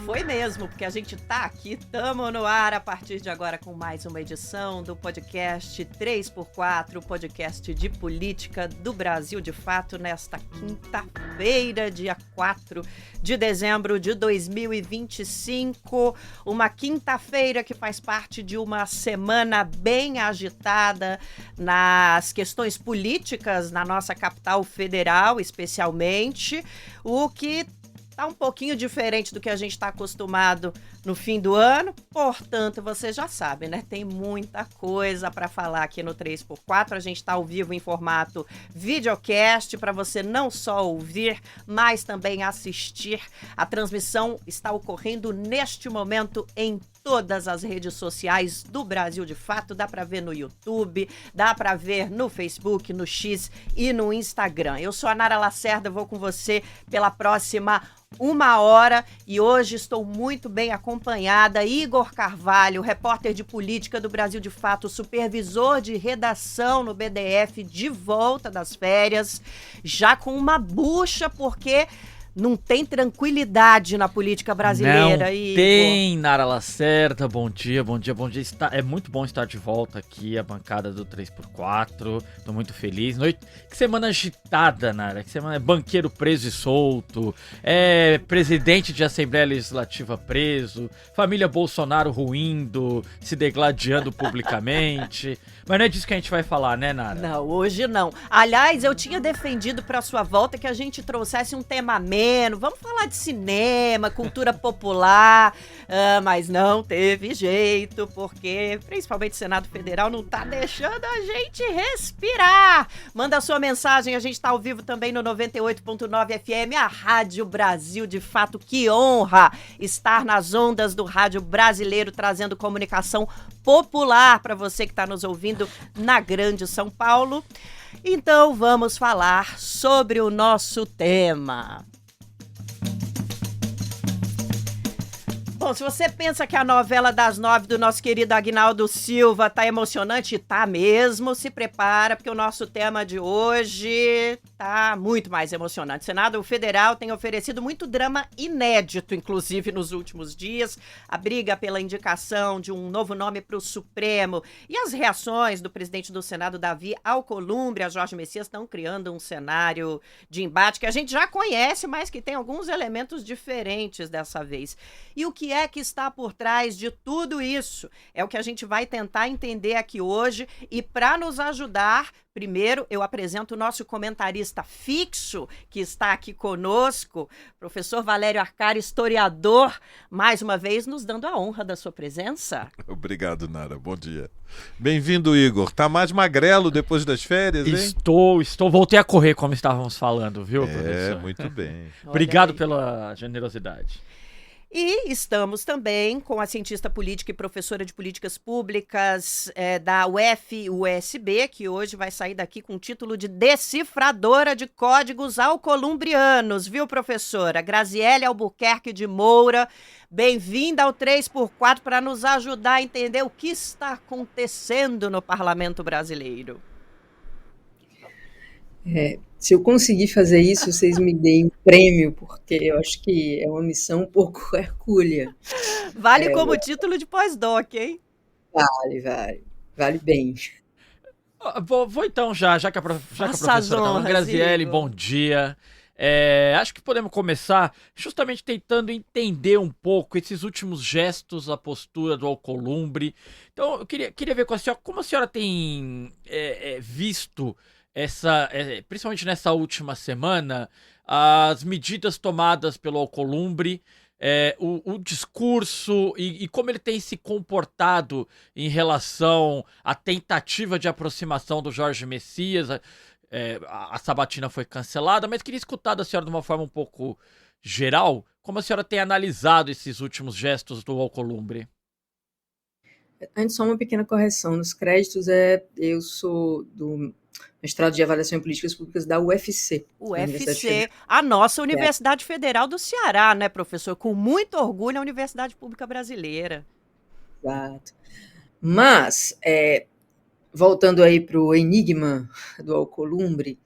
Foi mesmo, porque a gente tá aqui, tamo no ar a partir de agora com mais uma edição do podcast 3x4, o podcast de política do Brasil de Fato, nesta quinta-feira, dia 4 de dezembro de 2025. Uma quinta-feira que faz parte de uma semana bem agitada nas questões políticas na nossa capital federal, especialmente, o que tá um pouquinho diferente do que a gente está acostumado no fim do ano, portanto, você já sabe, né? Tem muita coisa para falar aqui no 3x4. A gente está ao vivo em formato videocast para você não só ouvir, mas também assistir. A transmissão está ocorrendo neste momento em todas as redes sociais do Brasil de Fato. Dá para ver no YouTube, dá para ver no Facebook, no X e no Instagram. Eu sou a Nara Lacerda, vou com você pela próxima 1 hora e hoje estou muito bem acompanhada. Igor Carvalho, repórter de política do Brasil de Fato, supervisor de redação no BDF, de volta das férias, já com uma bucha, porque não tem tranquilidade na política brasileira. Não Igor. Tem, Nara Lacerda, bom dia. É muito bom estar de volta aqui, a bancada do 3x4, tô muito feliz. Que semana agitada, Nara, que semana é banqueiro preso e solto, presidente de Assembleia Legislativa preso, família Bolsonaro ruindo, se degladiando publicamente, mas não é disso que a gente vai falar, né, Nara? Não, hoje não. Aliás, eu tinha defendido para sua volta que a gente trouxesse um tema ameno, vamos falar de cinema, cultura popular, mas não teve jeito, porque principalmente o Senado Federal não tá deixando a gente respirar. Manda sua mensagem, a gente tá ao vivo também no 98.9 FM, a Rádio Brasil de Fato. Que honra estar nas ondas do rádio brasileiro, trazendo comunicação popular para você que está nos ouvindo na Grande São Paulo. Então vamos falar sobre o nosso tema. Bom, se você pensa que a novela das 9 do nosso querido Aguinaldo Silva tá emocionante, tá mesmo, se prepara, porque o nosso tema de hoje tá muito mais emocionante. O Senado Federal tem oferecido muito drama inédito, inclusive nos últimos dias, a briga pela indicação de um novo nome para o Supremo e as reações do presidente do Senado, Davi Alcolumbre, a Jorge Messias, estão criando um cenário de embate que a gente já conhece, mas que tem alguns elementos diferentes dessa vez. E o que é que está por trás de tudo isso? É o que a gente vai tentar entender aqui hoje. E para nos ajudar, primeiro eu apresento o nosso comentarista fixo, que está aqui conosco, professor Valério Arcari, historiador, mais uma vez nos dando a honra da sua presença. Obrigado, Nara. Bom dia. Bem-vindo, Igor. Tá mais magrelo depois das férias, hein? Voltei a correr, como estávamos falando, viu, professor? Muito bem. Obrigado pela generosidade. E estamos também com a cientista política e professora de políticas públicas da UFUSB, que hoje vai sair daqui com o título de decifradora de códigos alcolumbrianos, viu, professora? Graziele Albuquerque de Moura, bem-vinda ao 3x4 para nos ajudar a entender o que está acontecendo no parlamento brasileiro. Se eu conseguir fazer isso, vocês me deem um prêmio, porque eu acho que é uma missão um pouco hercúlea. Vale como título de pós-doc, hein? Vale bem. Vou então já que a professora tá falando. Graziele, bom dia. Acho que podemos começar justamente tentando entender um pouco esses últimos gestos, a postura do Alcolumbre. Então, eu queria ver com a senhora, como a senhora tem visto principalmente nessa última semana, as medidas tomadas pelo Alcolumbre, o discurso e como ele tem se comportado em relação à tentativa de aproximação do Jorge Messias. A sabatina foi cancelada, mas queria escutar da senhora de uma forma um pouco geral, como a senhora tem analisado esses últimos gestos do Alcolumbre. Antes, só uma pequena correção. Nos créditos, eu sou do mestrado de Avaliação em Políticas Públicas da UFC. UFC, a nossa Universidade Federal do Ceará, né, professor? Com muito orgulho, a Universidade Pública Brasileira. Exato. Mas, voltando aí para o enigma do Alcolumbre,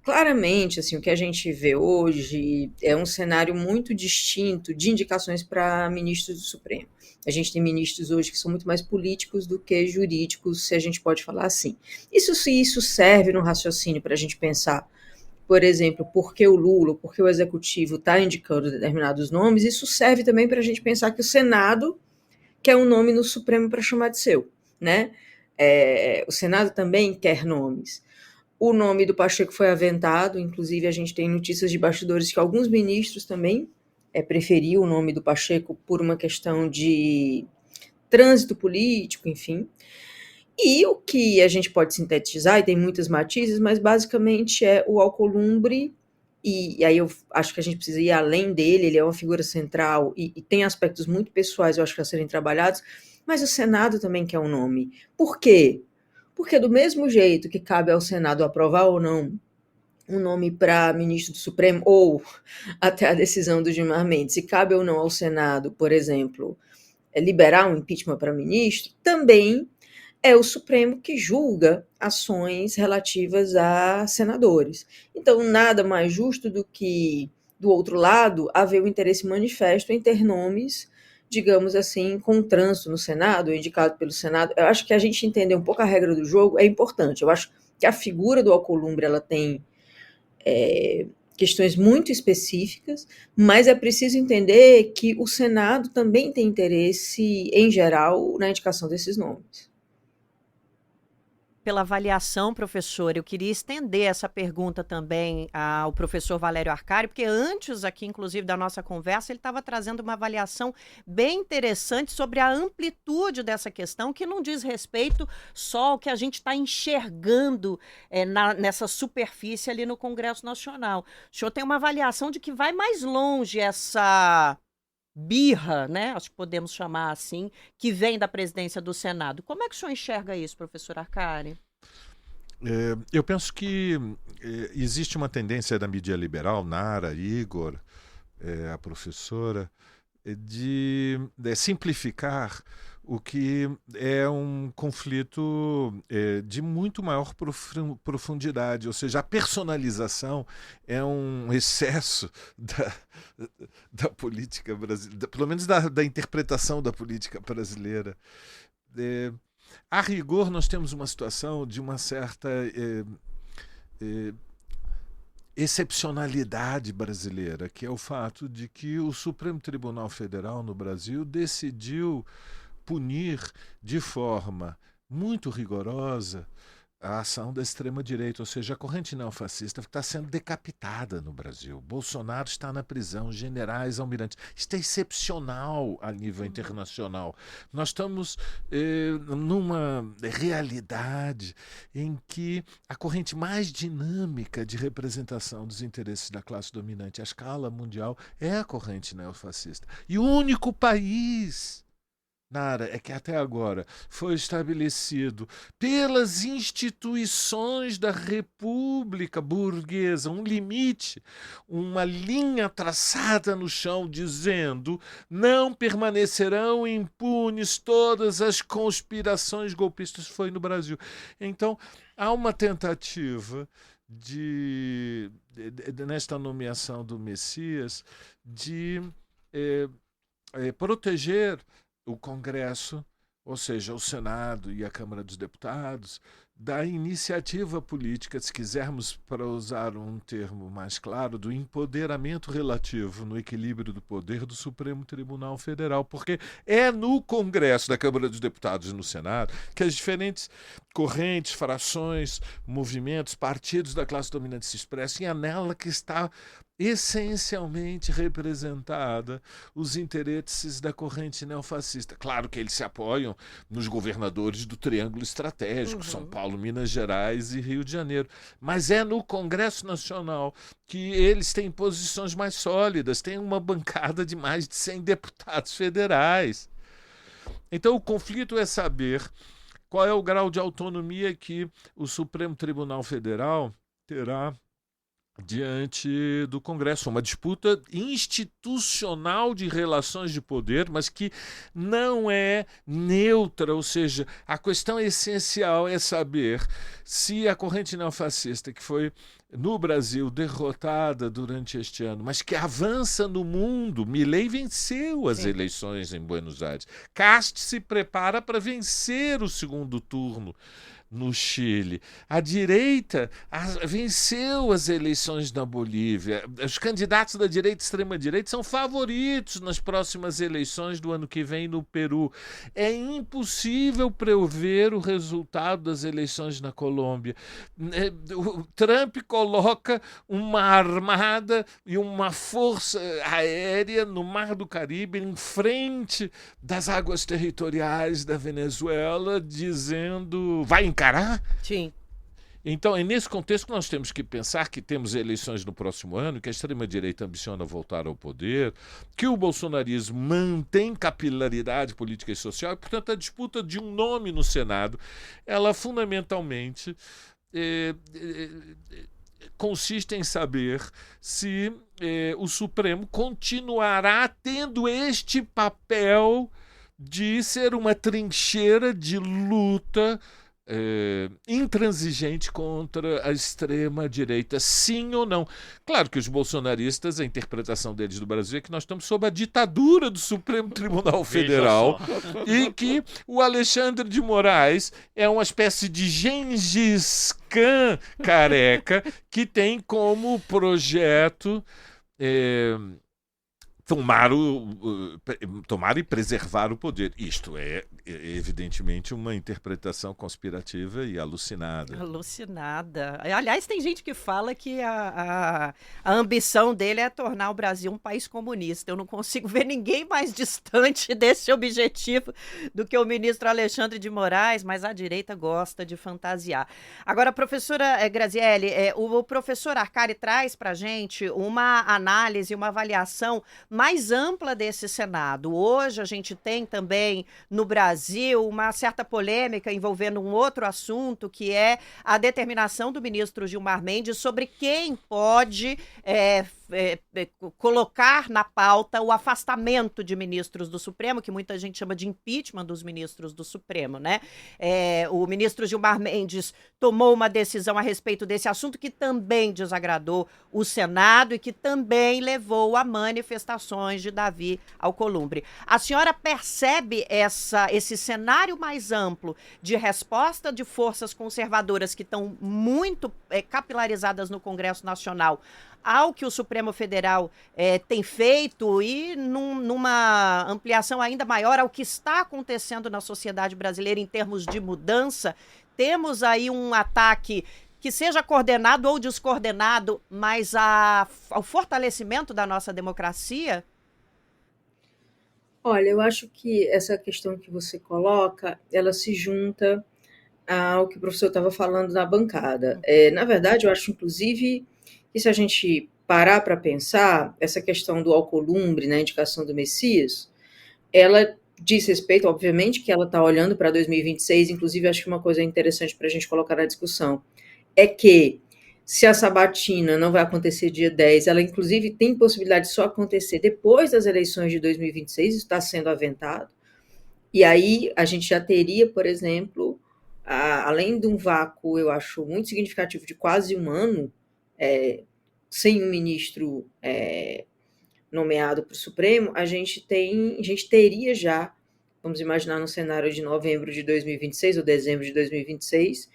Claramente, assim, o que a gente vê hoje é um cenário muito distinto de indicações para ministros do Supremo. A gente tem ministros hoje que são muito mais políticos do que jurídicos, se a gente pode falar assim. Isso serve no raciocínio para a gente pensar, por exemplo, por que o Lula, por que o Executivo está indicando determinados nomes, isso serve também para a gente pensar que o Senado quer um nome no Supremo para chamar de seu, né? O Senado também quer nomes. O nome do Pacheco foi aventado, inclusive a gente tem notícias de bastidores que alguns ministros também preferiam o nome do Pacheco por uma questão de trânsito político, enfim. E o que a gente pode sintetizar, e tem muitas matizes, mas basicamente é o Alcolumbre, e aí eu acho que a gente precisa ir além dele, ele é uma figura central e tem aspectos muito pessoais, eu acho que a serem trabalhados, mas o Senado também quer um nome. Por quê? Porque do mesmo jeito que cabe ao Senado aprovar ou não um nome para ministro do Supremo, ou até a decisão do Gilmar Mendes, se cabe ou não ao Senado, por exemplo, liberar um impeachment para ministro, também é o Supremo que julga ações relativas a senadores. Então, nada mais justo do que, do outro lado, haver o interesse manifesto em ter nomes, digamos assim, com trânsito no Senado, indicado pelo Senado. Eu acho que a gente entender um pouco a regra do jogo é importante. Eu acho que a figura do Alcolumbre ela tem questões muito específicas, mas é preciso entender que o Senado também tem interesse, em geral, na indicação desses nomes. Pela avaliação, professor, eu queria estender essa pergunta também ao professor Valério Arcari, porque antes aqui, inclusive, da nossa conversa, ele estava trazendo uma avaliação bem interessante sobre a amplitude dessa questão, que não diz respeito só ao que a gente está enxergando nessa superfície ali no Congresso Nacional. O senhor tem uma avaliação de que vai mais longe essa birra, né? Acho que podemos chamar assim, que vem da presidência do Senado. Como é que o senhor enxerga isso, professor Arcari? Eu penso que existe uma tendência da mídia liberal, Nara, Igor, a professora, de simplificar o que é um conflito de muito maior profundidade, ou seja, a personalização é um excesso da política brasileira, pelo menos da interpretação da política brasileira. A rigor, nós temos uma situação de uma certa excepcionalidade brasileira, que é o fato de que o Supremo Tribunal Federal no Brasil decidiu punir de forma muito rigorosa a ação da extrema-direita, ou seja, a corrente neofascista está sendo decapitada no Brasil. Bolsonaro está na prisão, generais, almirantes. Isso é excepcional a nível internacional. Nós estamos numa realidade em que a corrente mais dinâmica de representação dos interesses da classe dominante à escala mundial é a corrente neofascista. E o único país, Nara, é que até agora foi estabelecido pelas instituições da República Burguesa um limite, uma linha traçada no chão dizendo: não permanecerão impunes todas as conspirações golpistas. Foi no Brasil. Então, há uma tentativa nesta nomeação do Messias, de proteger o Congresso, ou seja, o Senado e a Câmara dos Deputados, da iniciativa política, se quisermos, para usar um termo mais claro, do empoderamento relativo no equilíbrio do poder do Supremo Tribunal Federal, porque é no Congresso, da Câmara dos Deputados e no Senado que as diferentes correntes, frações, movimentos, partidos da classe dominante se expressam, e é nela que está essencialmente representada os interesses da corrente neofascista. Claro que eles se apoiam nos governadores do Triângulo Estratégico, São Paulo, Minas Gerais e Rio de Janeiro, mas é no Congresso Nacional que eles têm posições mais sólidas, têm uma bancada de mais de 100 deputados federais. Então o conflito é saber qual é o grau de autonomia que o Supremo Tribunal Federal terá diante do Congresso, uma disputa institucional de relações de poder, mas que não é neutra, ou seja, a questão essencial é saber se a corrente neofascista, que foi no Brasil derrotada durante este ano, mas que avança no mundo. Milei venceu as eleições em Buenos Aires. Cast se prepara para vencer o segundo turno no Chile. A direita venceu as eleições na Bolívia. Os candidatos da direita e extrema-direita são favoritos nas próximas eleições do ano que vem no Peru. É impossível prever o resultado das eleições na Colômbia. O Trump coloca uma armada e uma força aérea no Mar do Caribe, em frente das águas territoriais da Venezuela, dizendo: vai encarar? Sim. Então, é nesse contexto que nós temos que pensar que temos eleições no próximo ano, que a extrema-direita ambiciona voltar ao poder, que o bolsonarismo mantém capilaridade política e social, e, portanto, a disputa de um nome no Senado, ela fundamentalmente consiste em saber se o Supremo continuará tendo este papel de ser uma trincheira de luta intransigente contra a extrema-direita, sim ou não. Claro que os bolsonaristas, a interpretação deles do Brasil é que nós estamos sob a ditadura do Supremo Tribunal Federal e que o Alexandre de Moraes é uma espécie de Gengis Khan careca que tem como projeto tomar e preservar o poder. Isto é, evidentemente, uma interpretação conspirativa e alucinada. Alucinada. Aliás, tem gente que fala que a ambição dele é tornar o Brasil um país comunista. Eu não consigo ver ninguém mais distante desse objetivo do que o ministro Alexandre de Moraes, mas a direita gosta de fantasiar. Agora, professora Grazielli, o professor Arcari traz para a gente uma análise, uma avaliação mais ampla desse Senado. Hoje a gente tem também no Brasil uma certa polêmica envolvendo um outro assunto, que é a determinação do ministro Gilmar Mendes sobre quem pode colocar na pauta o afastamento de ministros do Supremo, que muita gente chama de impeachment dos ministros do Supremo, né? O ministro Gilmar Mendes tomou uma decisão a respeito desse assunto que também desagradou o Senado e que também levou a manifestações de Davi Alcolumbre. A senhora percebe esse cenário mais amplo de resposta de forças conservadoras que estão muito capilarizadas no Congresso Nacional ao que o Supremo Federal tem feito e numa ampliação ainda maior ao que está acontecendo na sociedade brasileira em termos de mudança? Temos aí um ataque que seja coordenado ou descoordenado, mas ao fortalecimento da nossa democracia? Olha, eu acho que essa questão que você coloca, ela se junta ao que o professor estava falando na bancada. Na verdade, eu acho, inclusive, que se a gente parar para pensar, essa questão do Alcolumbre, na indicação do Messias, ela diz respeito, obviamente, que ela está olhando para 2026, inclusive acho que uma coisa interessante para a gente colocar na discussão é que se a sabatina não vai acontecer dia 10, ela inclusive tem possibilidade de só acontecer depois das eleições de 2026, isso está sendo aventado, e aí a gente já teria, por exemplo, além de um vácuo, eu acho, muito significativo de quase um ano, sem um ministro nomeado para o Supremo, a gente teria já, vamos imaginar no cenário de novembro de 2026 ou dezembro de 2026,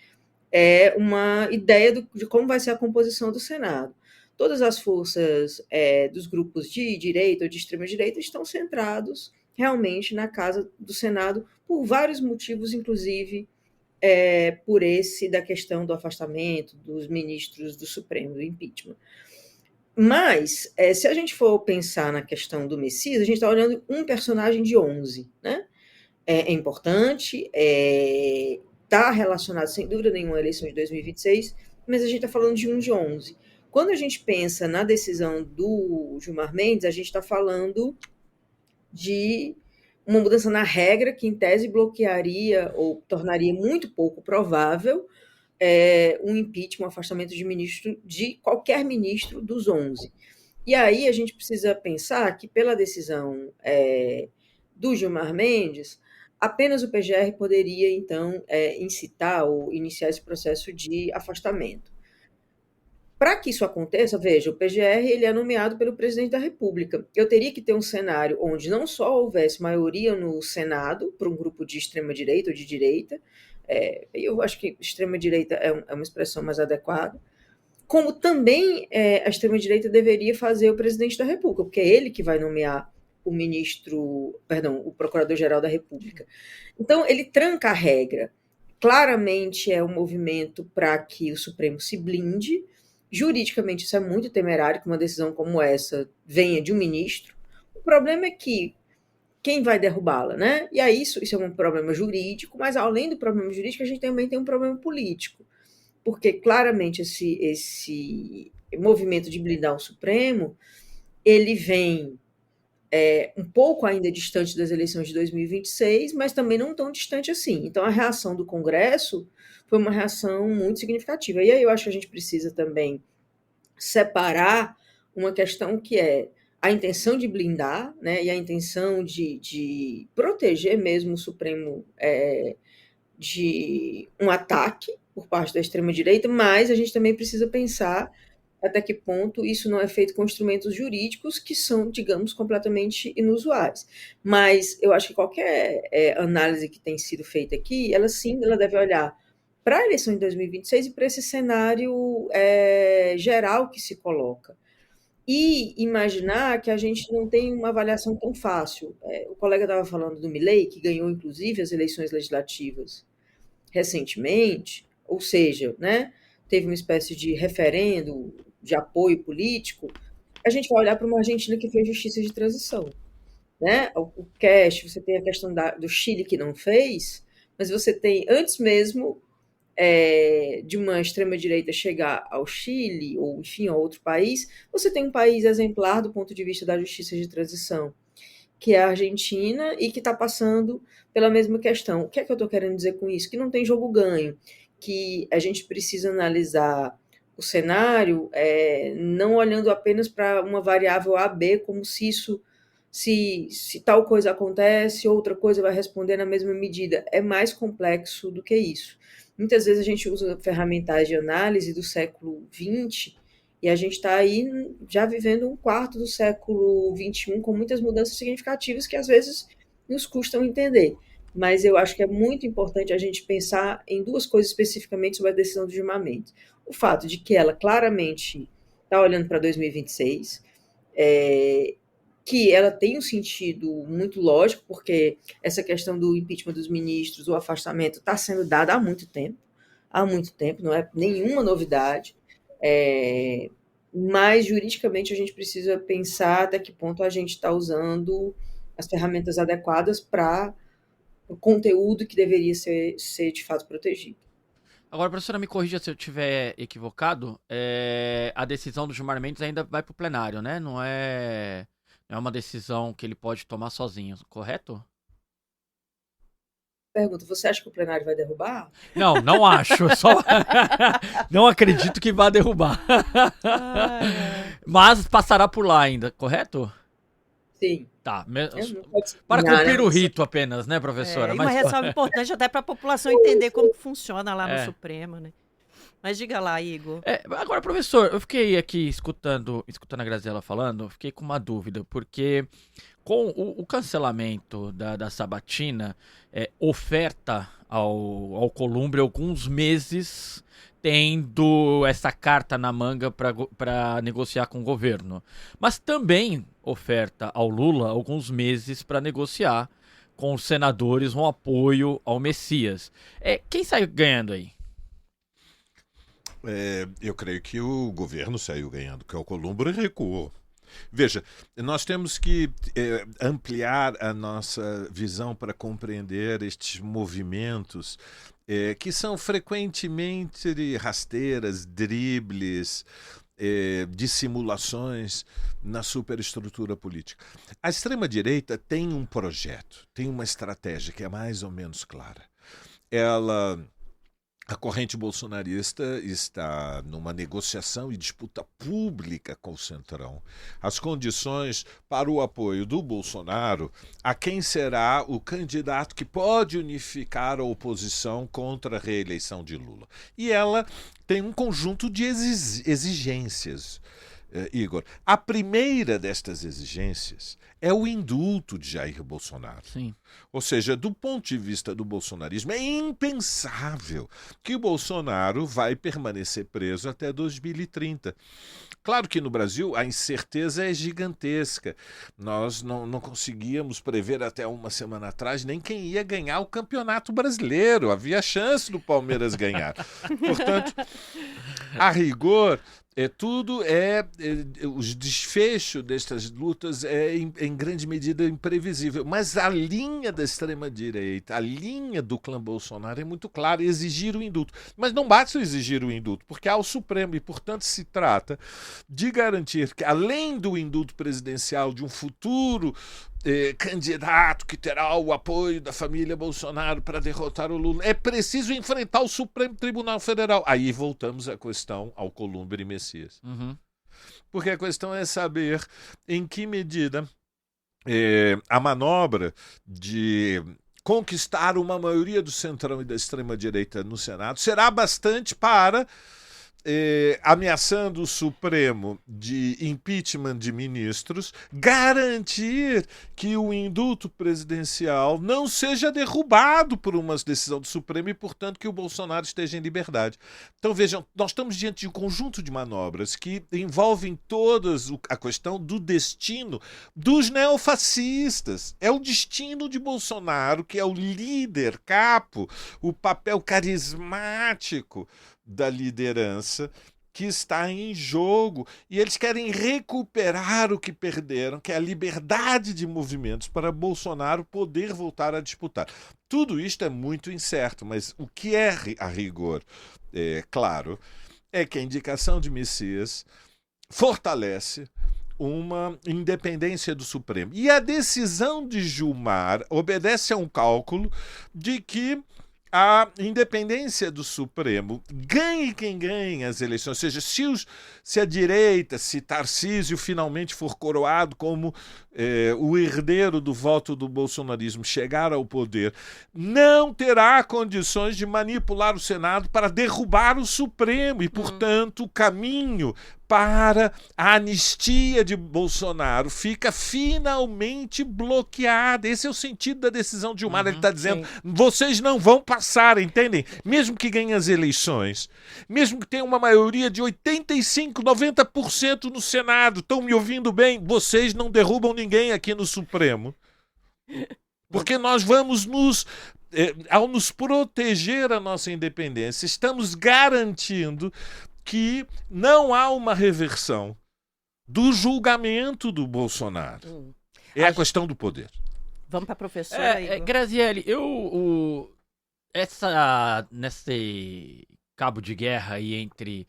uma ideia de como vai ser a composição do Senado. Todas as forças dos grupos de direita ou de extrema-direita estão centrados realmente na casa do Senado por vários motivos, inclusive por esse da questão do afastamento dos ministros do Supremo, do impeachment. Mas, se a gente for pensar na questão do Messias, a gente está olhando um personagem de 11, né? É importante, está relacionado, sem dúvida nenhuma, à eleição de 2026, mas a gente está falando de um de 11. Quando a gente pensa na decisão do Gilmar Mendes, a gente está falando de uma mudança na regra que, em tese, bloquearia ou tornaria muito pouco provável um impeachment, um afastamento de qualquer ministro dos 11. E aí a gente precisa pensar que, pela decisão do Gilmar Mendes, apenas o PGR poderia, então, incitar ou iniciar esse processo de afastamento. Para que isso aconteça, veja, o PGR ele é nomeado pelo presidente da República. Eu teria que ter um cenário onde não só houvesse maioria no Senado para um grupo de extrema-direita ou de direita, eu acho que extrema-direita é uma expressão mais adequada, como também a extrema-direita deveria fazer o presidente da República, porque é ele que vai nomear o Procurador-Geral da República. Então, ele tranca a regra. Claramente é um movimento para que o Supremo se blinde. Juridicamente, isso é muito temerário que uma decisão como essa venha de um ministro. O problema é que quem vai derrubá-la, né? E aí isso é um problema jurídico, mas além do problema jurídico, a gente também tem um problema político. Porque claramente esse movimento de blindar o Supremo, ele vem um pouco ainda distante das eleições de 2026, mas também não tão distante assim. Então, a reação do Congresso foi uma reação muito significativa. E aí eu acho que a gente precisa também separar uma questão que é a intenção de blindar, né, e a intenção de proteger mesmo o Supremo de um ataque por parte da extrema-direita, mas a gente também precisa pensar até que ponto isso não é feito com instrumentos jurídicos que são, digamos, completamente inusuais. Mas eu acho que qualquer análise que tem sido feita aqui, ela deve olhar para a eleição de 2026 e para esse cenário geral que se coloca. E imaginar que a gente não tem uma avaliação tão fácil. O colega estava falando do Milei, que ganhou, inclusive, as eleições legislativas recentemente, ou seja, né, teve uma espécie de referendo de apoio político. A gente vai olhar para uma Argentina que fez justiça de transição, né? O Cash, você tem a questão do Chile que não fez, mas você tem, antes mesmo de uma extrema-direita chegar ao Chile, ou enfim, a outro país, você tem um país exemplar do ponto de vista da justiça de transição, que é a Argentina, e que está passando pela mesma questão. O que é que eu estou querendo dizer com isso? Que não tem jogo ganho, que a gente precisa analisar o cenário não olhando apenas para uma variável A, B, como se isso, se tal coisa acontece, outra coisa vai responder na mesma medida. É mais complexo do que isso. Muitas vezes a gente usa ferramentais de análise do século XX e a gente está aí já vivendo um quarto do século XXI com muitas mudanças significativas que às vezes nos custam entender. Mas eu acho que é muito importante a gente pensar em duas coisas especificamente sobre a decisão do Gilmar Mendes. O fato de que ela claramente está olhando para 2026, que ela tem um sentido muito lógico, porque essa questão do impeachment dos ministros, o afastamento, está sendo dada há muito tempo, não é nenhuma novidade, mas juridicamente a gente precisa pensar até que ponto a gente está usando as ferramentas adequadas para o conteúdo que deveria ser de fato protegido. Agora, professora, me corrija se eu estiver equivocado, a decisão do Gilmar Mendes ainda vai para o plenário, né? Não é uma decisão que ele pode tomar sozinho, correto? Pergunta, você acha que o plenário vai derrubar? Não acho, não acredito que vá derrubar. Mas passará por lá ainda, correto? Sim. Tá, para cumprir o rito apenas, né, professora? E uma ressalva importante até para a população entender como funciona lá no Supremo, né? Mas diga lá, Igor. Agora, professor, eu fiquei aqui escutando a Graziela falando, fiquei com uma dúvida, porque com o cancelamento da sabatina, oferta ao Columbre alguns meses tendo essa carta na manga para negociar com o governo. Mas também oferta ao Lula alguns meses para negociar com os senadores um apoio ao Messias. Quem sai ganhando aí? Eu creio que o governo saiu ganhando, que o Columbre recuou. Veja, nós temos que ampliar a nossa visão para compreender estes movimentos que são frequentemente rasteiras, dribles, dissimulações na superestrutura política. A extrema-direita tem um projeto, tem uma estratégia que é mais ou menos clara. Ela A corrente bolsonarista está numa negociação e disputa pública com o Centrão. As condições para o apoio do Bolsonaro a quem será o candidato que pode unificar a oposição contra a reeleição de Lula. E ela tem um conjunto de exigências. Igor, a primeira destas exigências é o indulto de Jair Bolsonaro. Sim. Ou seja, do ponto de vista do bolsonarismo, é impensável que o Bolsonaro vai permanecer preso até 2030. Claro que no Brasil a incerteza é gigantesca. Nós não conseguíamos prever até uma semana atrás nem quem ia ganhar o Campeonato Brasileiro. Havia chance do Palmeiras ganhar. Portanto, a rigor, os desfechos destas lutas é em grande medida imprevisível. Mas a linha da extrema-direita, a linha do clã Bolsonaro é muito clara, exigir o indulto. Mas não basta exigir o indulto, porque há o Supremo e, portanto, se trata de garantir que, além do indulto presidencial de um futuro candidato que terá o apoio da família Bolsonaro para derrotar o Lula, é preciso enfrentar o Supremo Tribunal Federal. Aí voltamos à questão Alcolumbre e Messias. Uhum. Porque a questão é saber em que medida a manobra de conquistar uma maioria do Centrão e da extrema-direita no Senado será bastante para ameaçando o Supremo de impeachment de ministros, garantir que o indulto presidencial não seja derrubado por uma decisão do Supremo e, portanto, que o Bolsonaro esteja em liberdade. Então, vejam, nós estamos diante de um conjunto de manobras que envolvem todas a questão do destino dos neofascistas. É o destino de Bolsonaro, que é o líder capo, o papel carismático da liderança que está em jogo, e eles querem recuperar o que perderam, que é a liberdade de movimentos, para Bolsonaro poder voltar a disputar. Tudo isto é muito incerto, mas o que é a rigor, claro, é que a indicação de Messias fortalece uma independência do Supremo. E a decisão de Gilmar obedece a um cálculo de que a independência do Supremo, ganhe quem ganhe as eleições, ou seja, se a direita, se Tarcísio finalmente for coroado como o herdeiro do voto do bolsonarismo, chegar ao poder, não terá condições de manipular o Senado para derrubar o Supremo e, portanto, o caminho para a anistia de Bolsonaro fica finalmente bloqueada.Esse é o sentido da decisão de Gilmar. Ele está dizendo, vocês não vão passar, entendem? Mesmo que ganhem as eleições, mesmo que tenha uma maioria de 85%, 90% no Senado, estão me ouvindo bem? Vocês não derrubam ninguém aqui no Supremo. Porque nós vamos ao nos proteger a nossa independência, estamos garantindo que não há uma reversão do julgamento do Bolsonaro. É a questão do poder. Vamos para a professora. Graziele, nesse cabo de guerra aí entre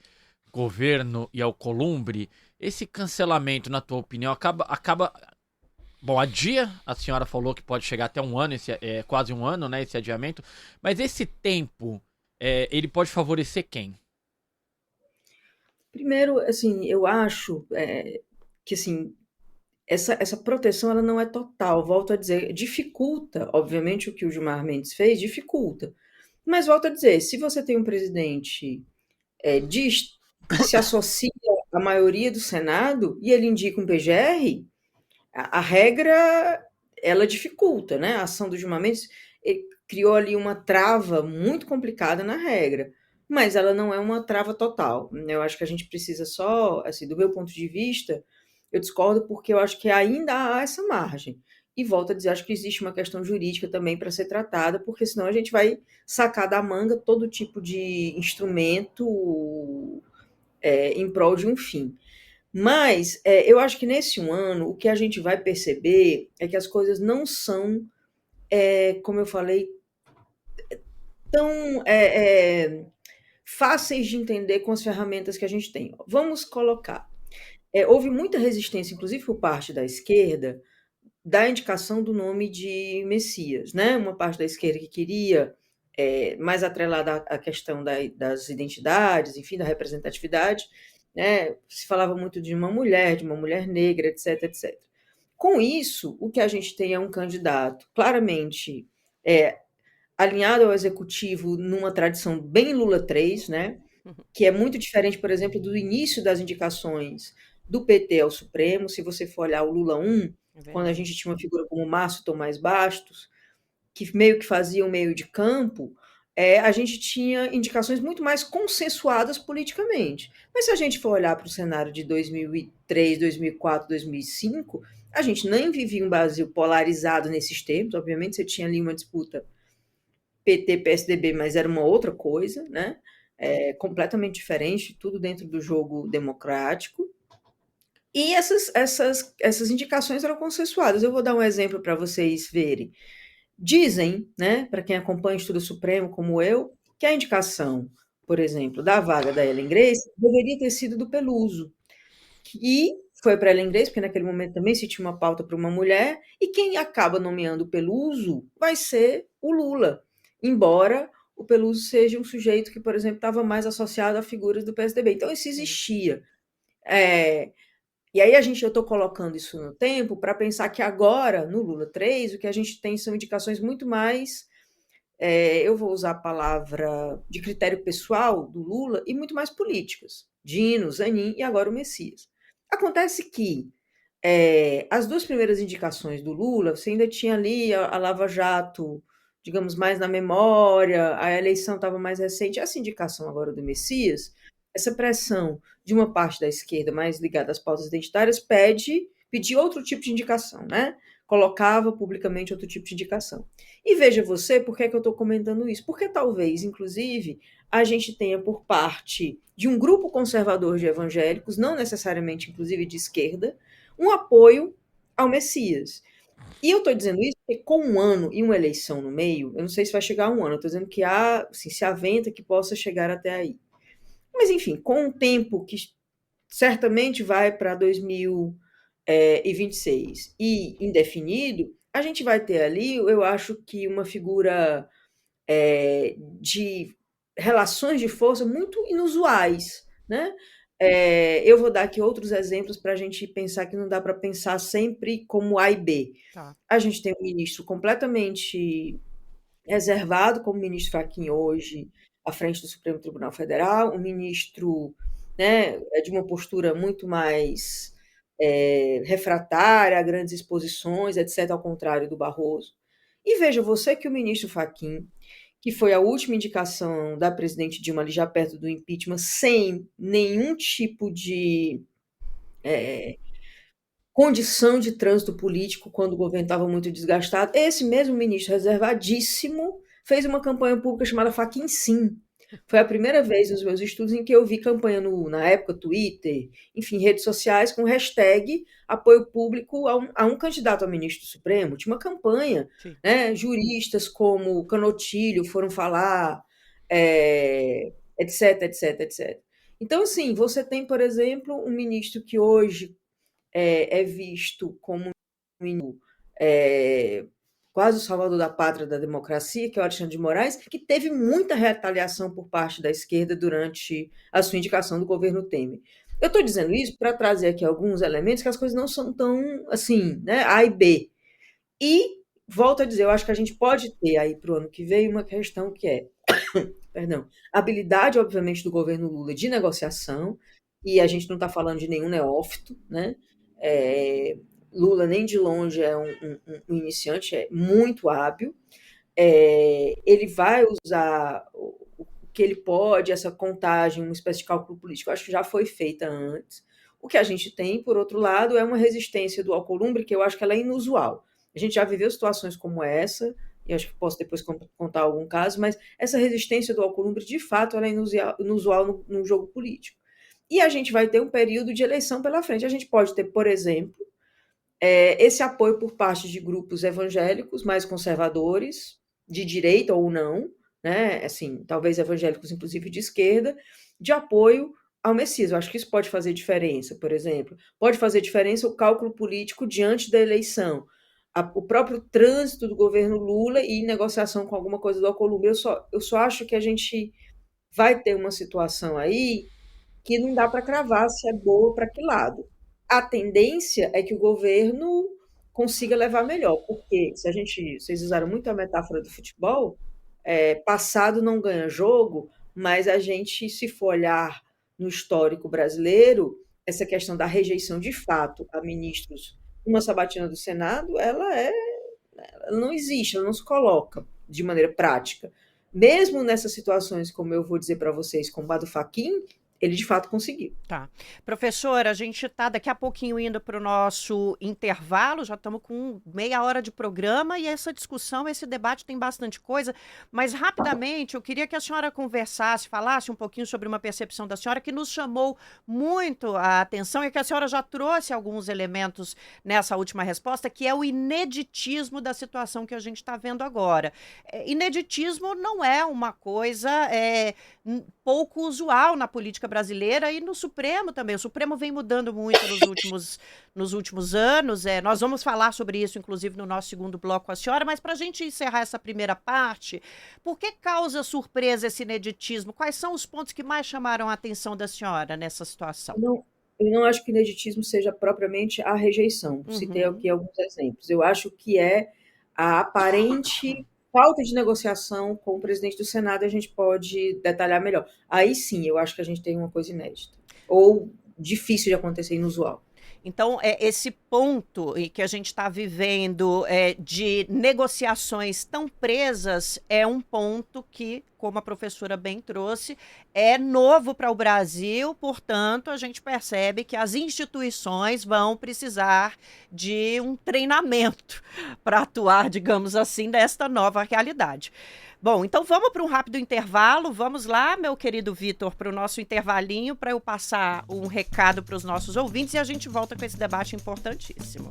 governo e Alcolumbre, esse cancelamento, na tua opinião, acaba... Bom, a senhora falou que pode chegar até um ano, quase um ano, né, esse adiamento, mas esse tempo, ele pode favorecer quem? Primeiro, assim, eu acho que assim, essa proteção ela não é total, volto a dizer, dificulta, obviamente o que o Gilmar Mendes fez, dificulta. Mas volto a dizer, se você tem um presidente que se associa à maioria do Senado e ele indica um PGR, a regra, ela dificulta, né? A ação do Gilmar Mendes criou ali uma trava muito complicada na regra. Mas ela não é uma trava total. Eu acho que a gente precisa só, assim, do meu ponto de vista, eu discordo porque eu acho que ainda há essa margem. E volto a dizer, acho que existe uma questão jurídica também para ser tratada, porque senão a gente vai sacar da manga todo tipo de instrumento em prol de um fim. Mas eu acho que nesse um ano, o que a gente vai perceber é que as coisas não são, como eu falei, tão... fáceis de entender com as ferramentas que a gente tem. Vamos colocar. Houve muita resistência, inclusive por parte da esquerda, da indicação do nome de Messias, né? Uma parte da esquerda que queria mais atrelada à questão das identidades, enfim, da representatividade, né? Se falava muito de uma mulher negra, etc, etc. Com isso, o que a gente tem é um candidato claramente alinhado ao executivo numa tradição bem Lula 3, né? Que é muito diferente, por exemplo, do início das indicações do PT ao Supremo. Se você for olhar o Lula 1, quando a gente tinha uma figura como Márcio Tomás Bastos, que meio que fazia o meio de campo, a gente tinha indicações muito mais consensuadas politicamente. Mas se a gente for olhar para o cenário de 2003, 2004, 2005, a gente nem vivia um Brasil polarizado nesses termos. Obviamente, você tinha ali uma disputa PT-PSDB, mas era uma outra coisa, né? Completamente diferente, tudo dentro do jogo democrático. E essas indicações eram consensuadas. Eu vou dar um exemplo para vocês verem. Dizem, né, para quem acompanha o Estudo Supremo, como eu, que a indicação, por exemplo, da vaga da Ellen Grace deveria ter sido do Peluso. E foi para Ellen Grace, porque naquele momento também se tinha uma pauta para uma mulher, e quem acaba nomeando o Peluso vai ser o Lula, embora o Peluso seja um sujeito que, por exemplo, estava mais associado a figuras do PSDB. Então, isso existia. E aí eu estou colocando isso no tempo para pensar que agora, no Lula 3, o que a gente tem são indicações muito mais, eu vou usar a palavra de critério pessoal do Lula, e muito mais políticas. Dino, Zanin e agora o Messias. Acontece que as duas primeiras indicações do Lula, você ainda tinha ali a Lava Jato, digamos, mais na memória, a eleição estava mais recente. Essa indicação agora do Messias, essa pressão de uma parte da esquerda mais ligada às pautas identitárias pedir outro tipo de indicação, né? Colocava publicamente outro tipo de indicação. E veja você, por que eu estou comentando isso? Porque talvez, inclusive, a gente tenha por parte de um grupo conservador de evangélicos, não necessariamente, inclusive, de esquerda, um apoio ao Messias. E eu estou dizendo isso porque com um ano e uma eleição no meio, eu não sei se vai chegar a um ano, eu estou dizendo que assim, se aventa que possa chegar até aí. Mas, enfim, com um tempo que certamente vai para 2026 e indefinido, a gente vai ter ali, eu acho que uma figura de relações de força muito inusuais, né? Eu vou dar aqui outros exemplos para a gente pensar que não dá para pensar sempre como A e B. Tá. A gente tem um ministro completamente reservado, como o ministro Fachin hoje, à frente do Supremo Tribunal Federal, um ministro, né, de uma postura muito mais refratária a grandes exposições, etc., ao contrário do Barroso. E veja você que o ministro Fachin, que foi a última indicação da presidente Dilma ali já perto do impeachment, sem nenhum tipo de condição de trânsito político quando o governo estava muito desgastado, esse mesmo ministro reservadíssimo fez uma campanha pública chamada Fachin Sim. Foi a primeira vez nos meus estudos em que eu vi campanha na época, Twitter, enfim, redes sociais, com hashtag apoio público a um candidato a ministro do Supremo. Tinha uma campanha, né? Juristas como Canotilho foram falar, etc, etc, etc. Então, assim, você tem, por exemplo, um ministro que hoje é visto como quase o salvador da pátria da democracia, que é o Alexandre de Moraes, que teve muita retaliação por parte da esquerda durante a sua indicação do governo Temer. Eu estou dizendo isso para trazer aqui alguns elementos que as coisas não são tão assim, né? A e B. E, volto a dizer, eu acho que a gente pode ter aí para o ano que vem uma questão que é, perdão, habilidade, obviamente, do governo Lula de negociação, e a gente não está falando de nenhum neófito, né? Lula nem de longe é um iniciante, é muito hábil. Ele vai usar o que ele pode, essa contagem, uma espécie de cálculo político, acho que já foi feita antes. O que a gente tem, por outro lado, é uma resistência do Alcolumbre, que eu acho que ela é inusual. A gente já viveu situações como essa, e acho que posso depois contar algum caso, mas essa resistência do Alcolumbre, de fato, ela é inusual no jogo político. E a gente vai ter um período de eleição pela frente. A gente pode ter, por exemplo, esse apoio por parte de grupos evangélicos mais conservadores, de direita ou não, né? Assim, talvez evangélicos, inclusive de esquerda, de apoio ao Messias. Eu acho que isso pode fazer diferença, por exemplo. Pode fazer diferença o cálculo político diante da eleição. o próprio trânsito do governo Lula e negociação com alguma coisa do Alcolumbre. Eu só acho que a gente vai ter uma situação aí que não dá para cravar se é boa para que lado. A tendência é que o governo consiga levar melhor, porque vocês usaram muito a metáfora do futebol, passado não ganha jogo, mas a gente, se for olhar no histórico brasileiro, essa questão da rejeição de fato a ministros, uma sabatina do Senado, ela não existe, ela não se coloca de maneira prática. Mesmo nessas situações, como eu vou dizer para vocês, como a do Fachin, ele de fato conseguiu. Tá. Professora, a gente está daqui a pouquinho indo para o nosso intervalo, já estamos com meia hora de programa e essa discussão, esse debate tem bastante coisa, mas rapidamente eu queria que a senhora conversasse, falasse um pouquinho sobre uma percepção da senhora que nos chamou muito a atenção e que a senhora já trouxe alguns elementos nessa última resposta, que é o ineditismo da situação que a gente está vendo agora. Ineditismo não é uma coisa pouco usual na política brasileira e no Supremo também. O Supremo vem mudando muito nos últimos anos. Nós vamos falar sobre isso, inclusive, no nosso segundo bloco com a senhora, mas para a gente encerrar essa primeira parte, por que causa surpresa esse ineditismo? Quais são os pontos que mais chamaram a atenção da senhora nessa situação? Eu não acho que o ineditismo seja propriamente a rejeição. Citei aqui alguns exemplos. Eu acho que é a aparente falta de negociação com o presidente do Senado, a gente pode detalhar melhor. Aí sim, eu acho que a gente tem uma coisa inédita. Ou difícil de acontecer, inusual. Então, esse ponto em que a gente está vivendo de negociações tão presas é um ponto que, como a professora bem trouxe, é novo para o Brasil, portanto, a gente percebe que as instituições vão precisar de um treinamento para atuar, digamos assim, nesta nova realidade. Bom, então vamos para um rápido intervalo. Vamos lá, meu querido Vitor, para o nosso intervalinho, para eu passar um recado para os nossos ouvintes e a gente volta com esse debate importantíssimo.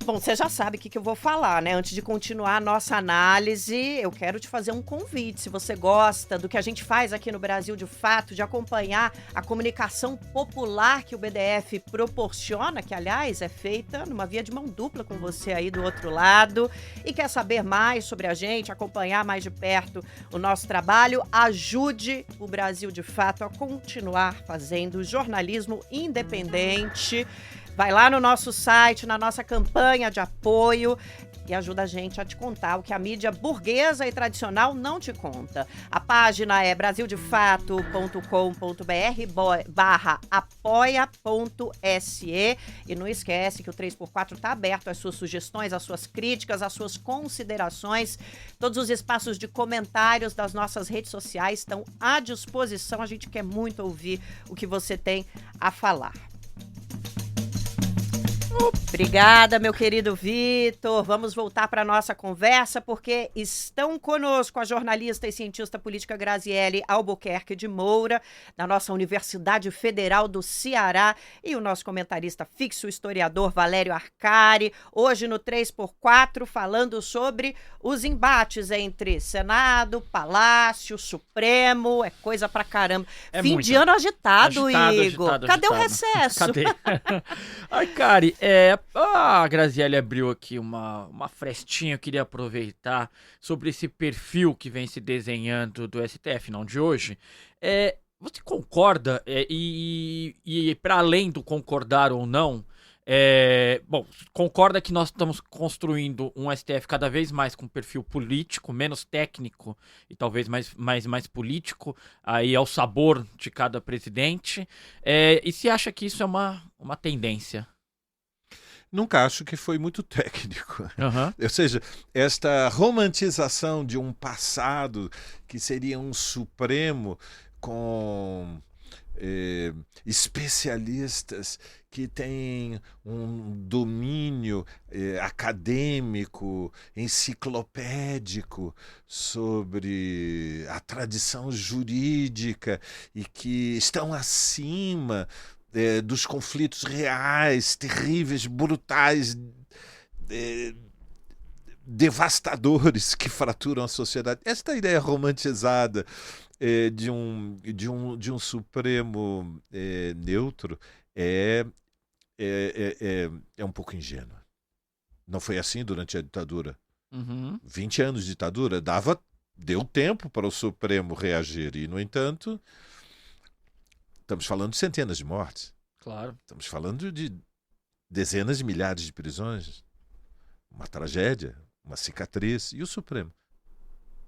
Bom, você já sabe o que eu vou falar, né? Antes de continuar a nossa análise, eu quero te fazer um convite. Se você gosta do que a gente faz aqui no Brasil de Fato, de acompanhar a comunicação popular que o BDF proporciona, que, aliás, é feita numa via de mão dupla com você aí do outro lado, e quer saber mais sobre a gente, acompanhar mais de perto o nosso trabalho, ajude o Brasil de Fato a continuar fazendo jornalismo independente. Vai lá no nosso site, na nossa campanha de apoio e ajuda a gente a te contar o que a mídia burguesa e tradicional não te conta. A página é brasildefato.com.br/apoia.se e não esquece que o 3x4 está aberto às suas sugestões, às suas críticas, às suas considerações. Todos os espaços de comentários das nossas redes sociais estão à disposição. A gente quer muito ouvir o que você tem a falar. Obrigada, meu querido Vitor. Vamos voltar para a nossa conversa, porque estão conosco a jornalista e cientista política Graziele Albuquerque de Moura, da nossa Universidade Federal do Ceará, e o nosso comentarista fixo, o historiador Valério Arcari, hoje no 3x4, falando sobre os embates entre Senado, Palácio, Supremo, é coisa pra caramba. Fim de ano agitado, Igor. Cadê o recesso? Cadê? Ai, Cari, a Graziele abriu aqui uma frestinha, eu queria aproveitar sobre esse perfil que vem se desenhando do STF, não de hoje. Você concorda, e para além do concordar ou não, concorda que nós estamos construindo um STF cada vez mais com perfil político, menos técnico e talvez mais político, aí ao sabor de cada presidente, e se acha que isso é uma tendência? Nunca acho que foi muito técnico. Uhum. Ou seja, esta romantização de um passado que seria um Supremo com especialistas que têm um domínio acadêmico, enciclopédico sobre a tradição jurídica e que estão acima dos conflitos reais, terríveis, brutais, devastadores que fraturam a sociedade. Esta ideia romantizada de um Supremo neutro é é um pouco ingênua. Não foi assim durante a ditadura. 20 anos de ditadura deu tempo para o Supremo reagir e, no entanto, estamos falando de centenas de mortes. Claro. Estamos falando de dezenas de milhares de prisões, uma tragédia, uma cicatriz. E o Supremo?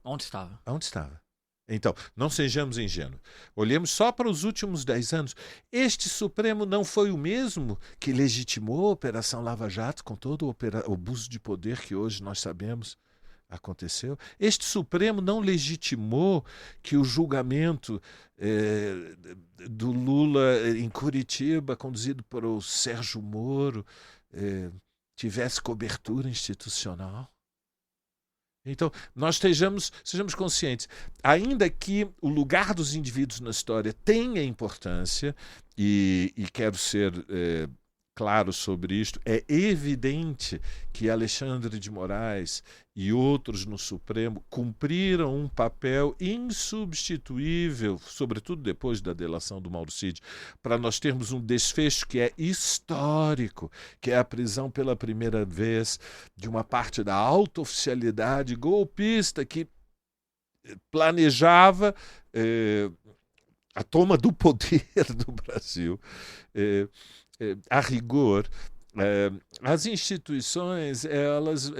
Onde estava? Onde estava? Então, não sejamos ingênuos. Olhemos só para os últimos 10 anos. Este Supremo não foi o mesmo que legitimou a Operação Lava Jato com todo o abuso de poder que hoje nós sabemos aconteceu. Este Supremo não legitimou que o julgamento do Lula em Curitiba, conduzido por o Sérgio Moro, tivesse cobertura institucional. Então, nós sejamos conscientes, ainda que o lugar dos indivíduos na história tenha importância, e quero ser claro sobre isto, é evidente que Alexandre de Moraes e outros no Supremo cumpriram um papel insubstituível, sobretudo depois da delação do Mauro Cid, para nós termos um desfecho que é histórico, que é a prisão pela primeira vez de uma parte da alta oficialidade golpista que planejava a toma do poder do Brasil. A rigor, as instituições elas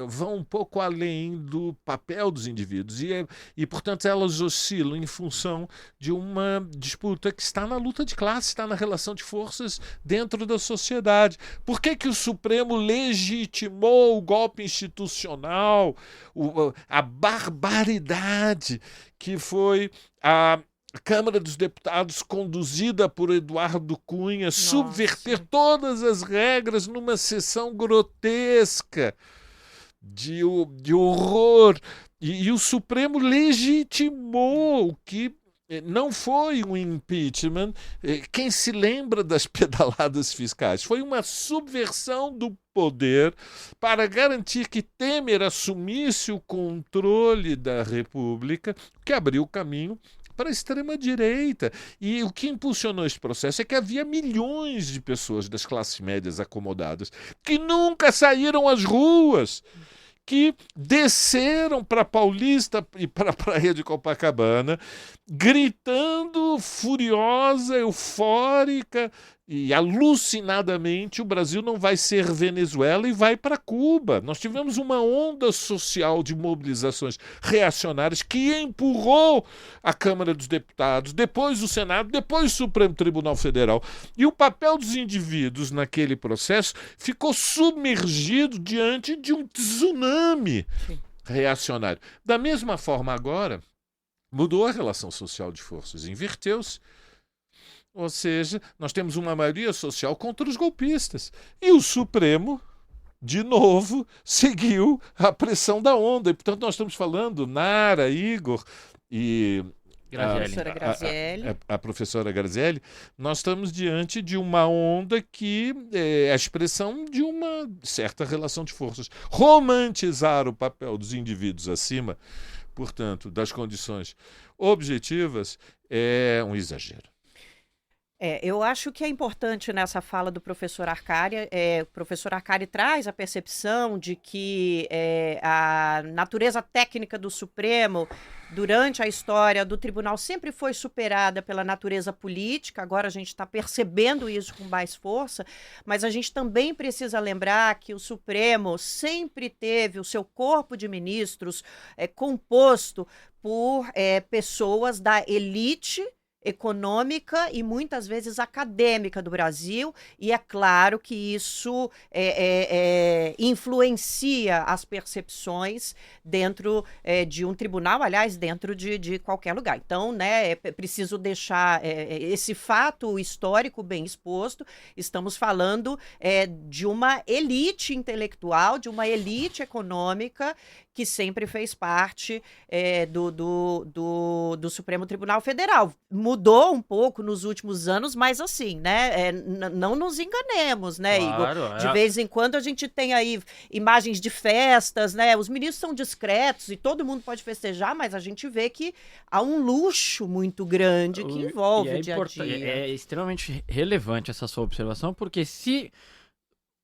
vão um pouco além do papel dos indivíduos e, portanto, elas oscilam em função de uma disputa que está na luta de classe, está na relação de forças dentro da sociedade. Por que o Supremo legitimou o golpe institucional, a barbaridade que foi a Câmara dos Deputados, conduzida por Eduardo Cunha, subverter todas as regras numa sessão grotesca de horror. E o Supremo legitimou o que não foi um impeachment. Quem se lembra das pedaladas fiscais? Foi uma subversão do poder para garantir que Temer assumisse o controle da República, que abriu o caminho para a extrema-direita. E o que impulsionou esse processo é que havia milhões de pessoas das classes médias acomodadas que nunca saíram às ruas, que desceram para Paulista e para a praia de Copacabana, gritando furiosa, eufórica e alucinadamente: o Brasil não vai ser Venezuela e vai para Cuba. Nós tivemos uma onda social de mobilizações reacionárias que empurrou a Câmara dos Deputados, depois o Senado, depois o Supremo Tribunal Federal. E o papel dos indivíduos naquele processo ficou submergido diante de um tsunami reacionário. Da mesma forma, agora, mudou a relação social de forças, inverteu-se. Ou seja, nós temos uma maioria social contra os golpistas. E o Supremo, de novo, seguiu a pressão da onda. E, portanto, nós estamos falando, Nara, Igor e a professora Grazielli, nós estamos diante de uma onda que é a expressão de uma certa relação de forças. Romantizar o papel dos indivíduos acima, portanto, das condições objetivas, é um exagero. Eu acho que é importante nessa fala do professor Arcari, o professor Arcari traz a percepção de que a natureza técnica do Supremo, durante a história do tribunal, sempre foi superada pela natureza política. Agora a gente está percebendo isso com mais força, mas a gente também precisa lembrar que o Supremo sempre teve o seu corpo de ministros composto por pessoas da elite econômica e muitas vezes acadêmica do Brasil, e é claro que isso influencia as percepções dentro de um tribunal, aliás, dentro de qualquer lugar. Então, né, é preciso deixar esse fato histórico bem exposto. Estamos falando de uma elite intelectual, de uma elite econômica que sempre fez parte do Supremo Tribunal Federal. Mudou um pouco nos últimos anos, mas assim, né? Não nos enganemos, né, Claro, Igor? De vez em quando a gente tem aí imagens de festas, né? Os ministros são discretos e todo mundo pode festejar, mas a gente vê que há um luxo muito grande que envolve o dia a dia. É extremamente relevante essa sua observação, porque se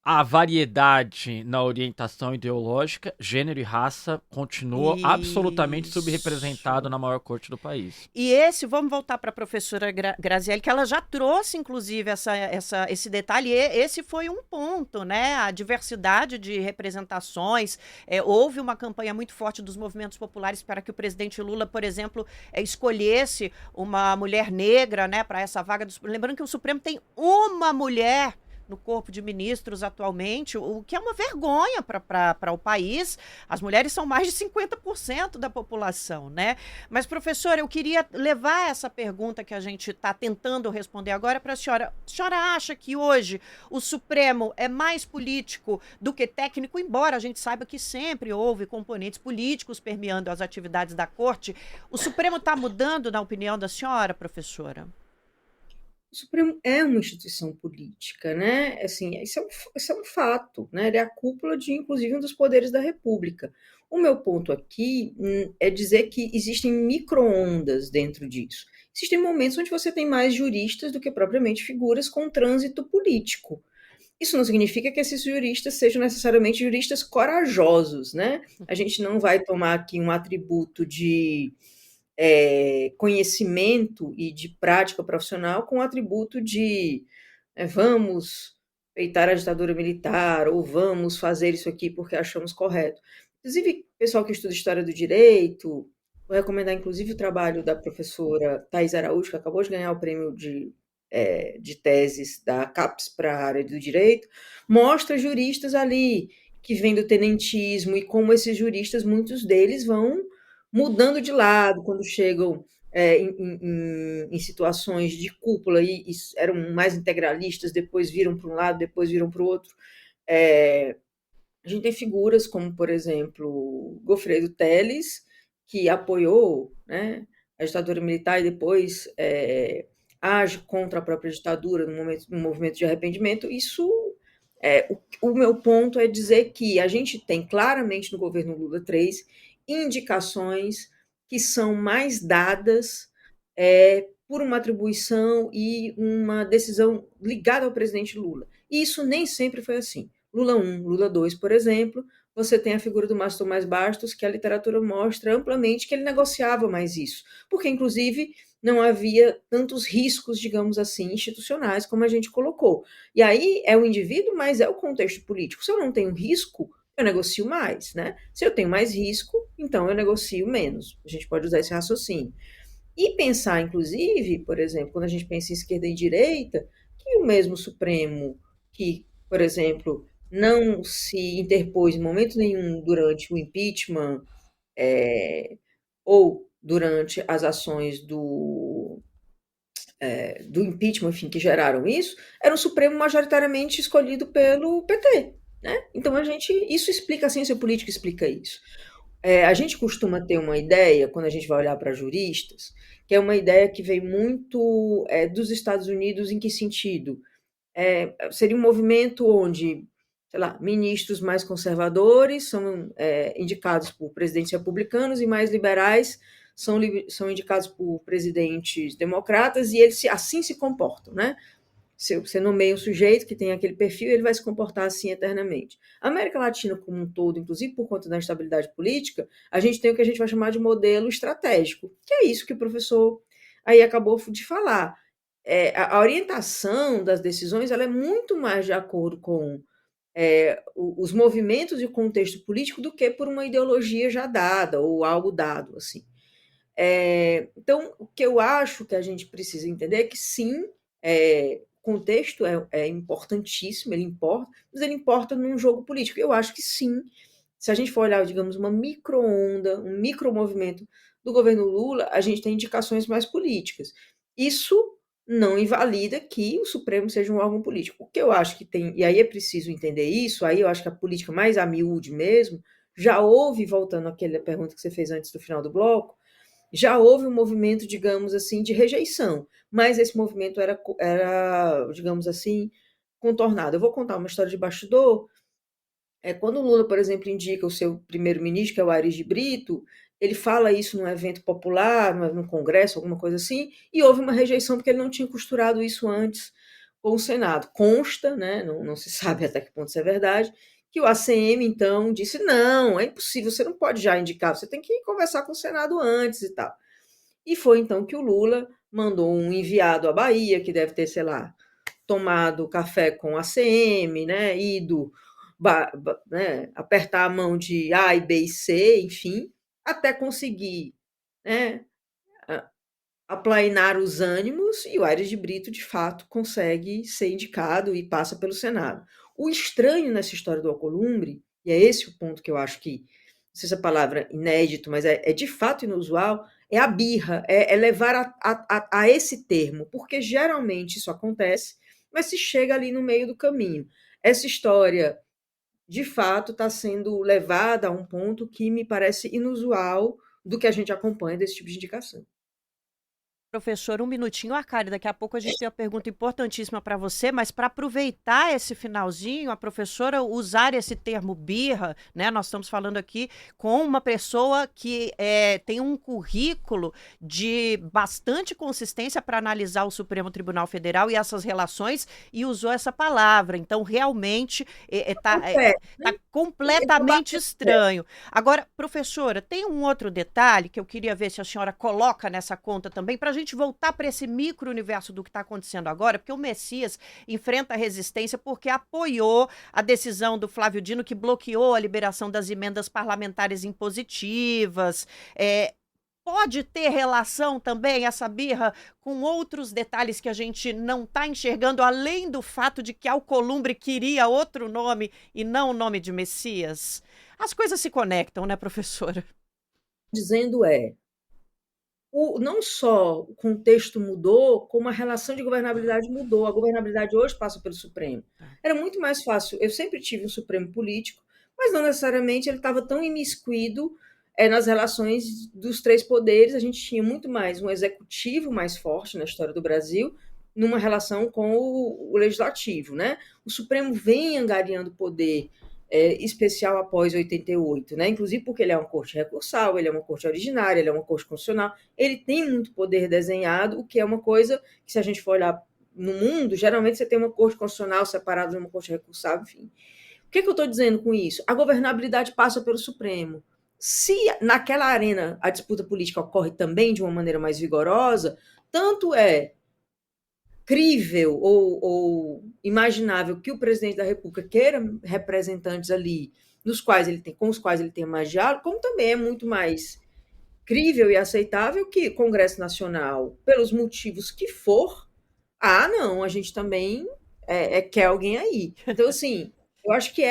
a variedade na orientação ideológica, gênero e raça continua absolutamente subrepresentado na maior corte do país. E vamos voltar para a professora Graziele, que ela já trouxe, inclusive, esse detalhe. Esse foi um ponto, né? A diversidade de representações. Houve uma campanha muito forte dos movimentos populares para que o presidente Lula, por exemplo, escolhesse uma mulher negra, né, para essa vaga. Lembrando que o Supremo tem uma mulher no corpo de ministros atualmente, o que é uma vergonha para o país. As mulheres são mais de 50% da população, né? Mas, professora, eu queria levar essa pergunta que a gente está tentando responder agora para a senhora. A senhora acha que hoje o Supremo é mais político do que técnico, embora a gente saiba que sempre houve componentes políticos permeando as atividades da corte? O Supremo está mudando, na opinião da senhora, professora? O Supremo é uma instituição política, né? Assim, isso é um fato, né? Ele é a cúpula de, inclusive, um dos poderes da República. O meu ponto aqui é dizer que existem micro-ondas dentro disso. Existem momentos onde você tem mais juristas do que propriamente figuras com trânsito político. Isso não significa que esses juristas sejam necessariamente juristas corajosos, né? A gente não vai tomar aqui um atributo de conhecimento e de prática profissional com o atributo de vamos peitar a ditadura militar ou vamos fazer isso aqui porque achamos correto. Inclusive, pessoal que estuda História do Direito, vou recomendar inclusive o trabalho da professora Thais Araújo, que acabou de ganhar o prêmio de teses da CAPES para a área do direito, mostra juristas ali que vêm do tenentismo e como esses juristas, muitos deles vão mudando de lado quando chegam em situações de cúpula e eram mais integralistas, depois viram para um lado, depois viram para o outro. A gente tem figuras como, por exemplo, Goffredo Telles, que apoiou, né, a ditadura militar e depois age contra a própria ditadura no movimento de arrependimento. Isso, o meu ponto é dizer que a gente tem claramente no governo Lula III indicações que são mais dadas por uma atribuição e uma decisão ligada ao presidente Lula. E isso nem sempre foi assim. Lula I, Lula II, por exemplo, você tem a figura do Márcio Tomás Bastos, que a literatura mostra amplamente que ele negociava mais isso, porque, inclusive, não havia tantos riscos, digamos assim, institucionais, como a gente colocou. E aí é o indivíduo, mas é o contexto político. Se eu não tenho risco, eu negocio mais, né? Se eu tenho mais risco, então eu negocio menos. A gente pode usar esse raciocínio. E pensar, inclusive, por exemplo, quando a gente pensa em esquerda e direita, que o mesmo Supremo que, por exemplo, não se interpôs em momento nenhum durante o impeachment ou durante as ações do impeachment, enfim, que geraram isso, era um Supremo majoritariamente escolhido pelo PT. Né? Então, isso explica, a ciência política explica isso. A gente costuma ter uma ideia, quando a gente vai olhar para juristas, que é uma ideia que vem muito dos Estados Unidos. Em que sentido? Seria um movimento onde, sei lá, ministros mais conservadores são indicados por presidentes republicanos e mais liberais são indicados por presidentes democratas, e eles assim se comportam, né? Você nomeia um sujeito que tem aquele perfil, ele vai se comportar assim eternamente. A América Latina como um todo, inclusive por conta da instabilidade política, a gente tem o que a gente vai chamar de modelo estratégico, que é isso que o professor aí acabou de falar. A orientação das decisões ela é muito mais de acordo com os movimentos e o contexto político do que por uma ideologia já dada ou algo dado, assim. Então, o que eu acho que a gente precisa entender é que sim, o contexto é importantíssimo, ele importa, mas ele importa num jogo político. Eu acho que sim, se a gente for olhar, digamos, uma micro-onda, um micromovimento do governo Lula, a gente tem indicações mais políticas. Isso não invalida que o Supremo seja um órgão político. O que eu acho que tem, e aí é preciso entender isso, aí eu acho que a política mais a miúde mesmo, já houve, voltando àquela pergunta que você fez antes do final do bloco, já houve um movimento, digamos assim, de rejeição, mas esse movimento era digamos assim, contornado. Eu vou contar uma história de bastidor. Quando o Lula, por exemplo, indica o seu primeiro-ministro, que é o Aires de Brito, ele fala isso num evento popular, num congresso, alguma coisa assim, e houve uma rejeição porque ele não tinha costurado isso antes com o Senado. Consta, né, não se sabe até que ponto isso é verdade, que o ACM, então, disse, não, é impossível, você não pode já indicar, você tem que conversar com o Senado antes e tal. E foi, então, que o Lula mandou um enviado à Bahia, que deve ter, sei lá, tomado café com a ACM, né, ido né, apertar a mão de A e B e C, enfim, até conseguir, né, aplainar os ânimos, e o Aires de Brito, de fato, consegue ser indicado e passa pelo Senado. O estranho nessa história do Alcolumbre, e é esse o ponto que eu acho que, não sei se a palavra inédito, mas é de fato inusual, é a birra, é levar a esse termo, porque geralmente isso acontece, mas se chega ali no meio do caminho. Essa história, de fato, está sendo levada a um ponto que me parece inusual do que a gente acompanha desse tipo de indicação. Professor, um minutinho, Arcário, daqui a pouco a gente tem uma pergunta importantíssima para você, mas para aproveitar esse finalzinho, a professora usar esse termo birra, né? Nós estamos falando aqui com uma pessoa que tem um currículo de bastante consistência para analisar o Supremo Tribunal Federal e essas relações, e usou essa palavra. Então, realmente, está completamente estranho. Agora, professora, tem um outro detalhe que eu queria ver se a senhora coloca nessa conta também, para a gente voltar para esse micro-universo do que está acontecendo agora, porque o Messias enfrenta resistência porque apoiou a decisão do Flávio Dino, que bloqueou a liberação das emendas parlamentares impositivas. Pode ter relação também, essa birra, com outros detalhes que a gente não está enxergando, além do fato de que Alcolumbre queria outro nome e não o nome de Messias? As coisas se conectam, né, professora? Dizendo não só o contexto mudou, como a relação de governabilidade mudou. A governabilidade hoje passa pelo Supremo. Era muito mais fácil. Eu sempre tive um Supremo político, mas não necessariamente ele estava tão imiscuído nas relações dos três poderes. A gente tinha muito mais um executivo mais forte na história do Brasil, numa relação com o legislativo, né? O Supremo vem angariando poder especial após 88, né? Inclusive porque ele é uma corte recursal, ele é uma corte originária, ele é uma corte constitucional, ele tem muito poder desenhado, o que é uma coisa que, se a gente for olhar no mundo, geralmente você tem uma corte constitucional separada de uma corte recursal, enfim. O que eu estou dizendo com isso? A governabilidade passa pelo Supremo. Se naquela arena a disputa política ocorre também de uma maneira mais vigorosa, tanto é crível ou imaginável que o presidente da República queira representantes ali com os quais ele tem mais diálogo, como também é muito mais crível e aceitável que o Congresso Nacional, pelos motivos que for, não, a gente também quer alguém aí. Então, assim, eu acho que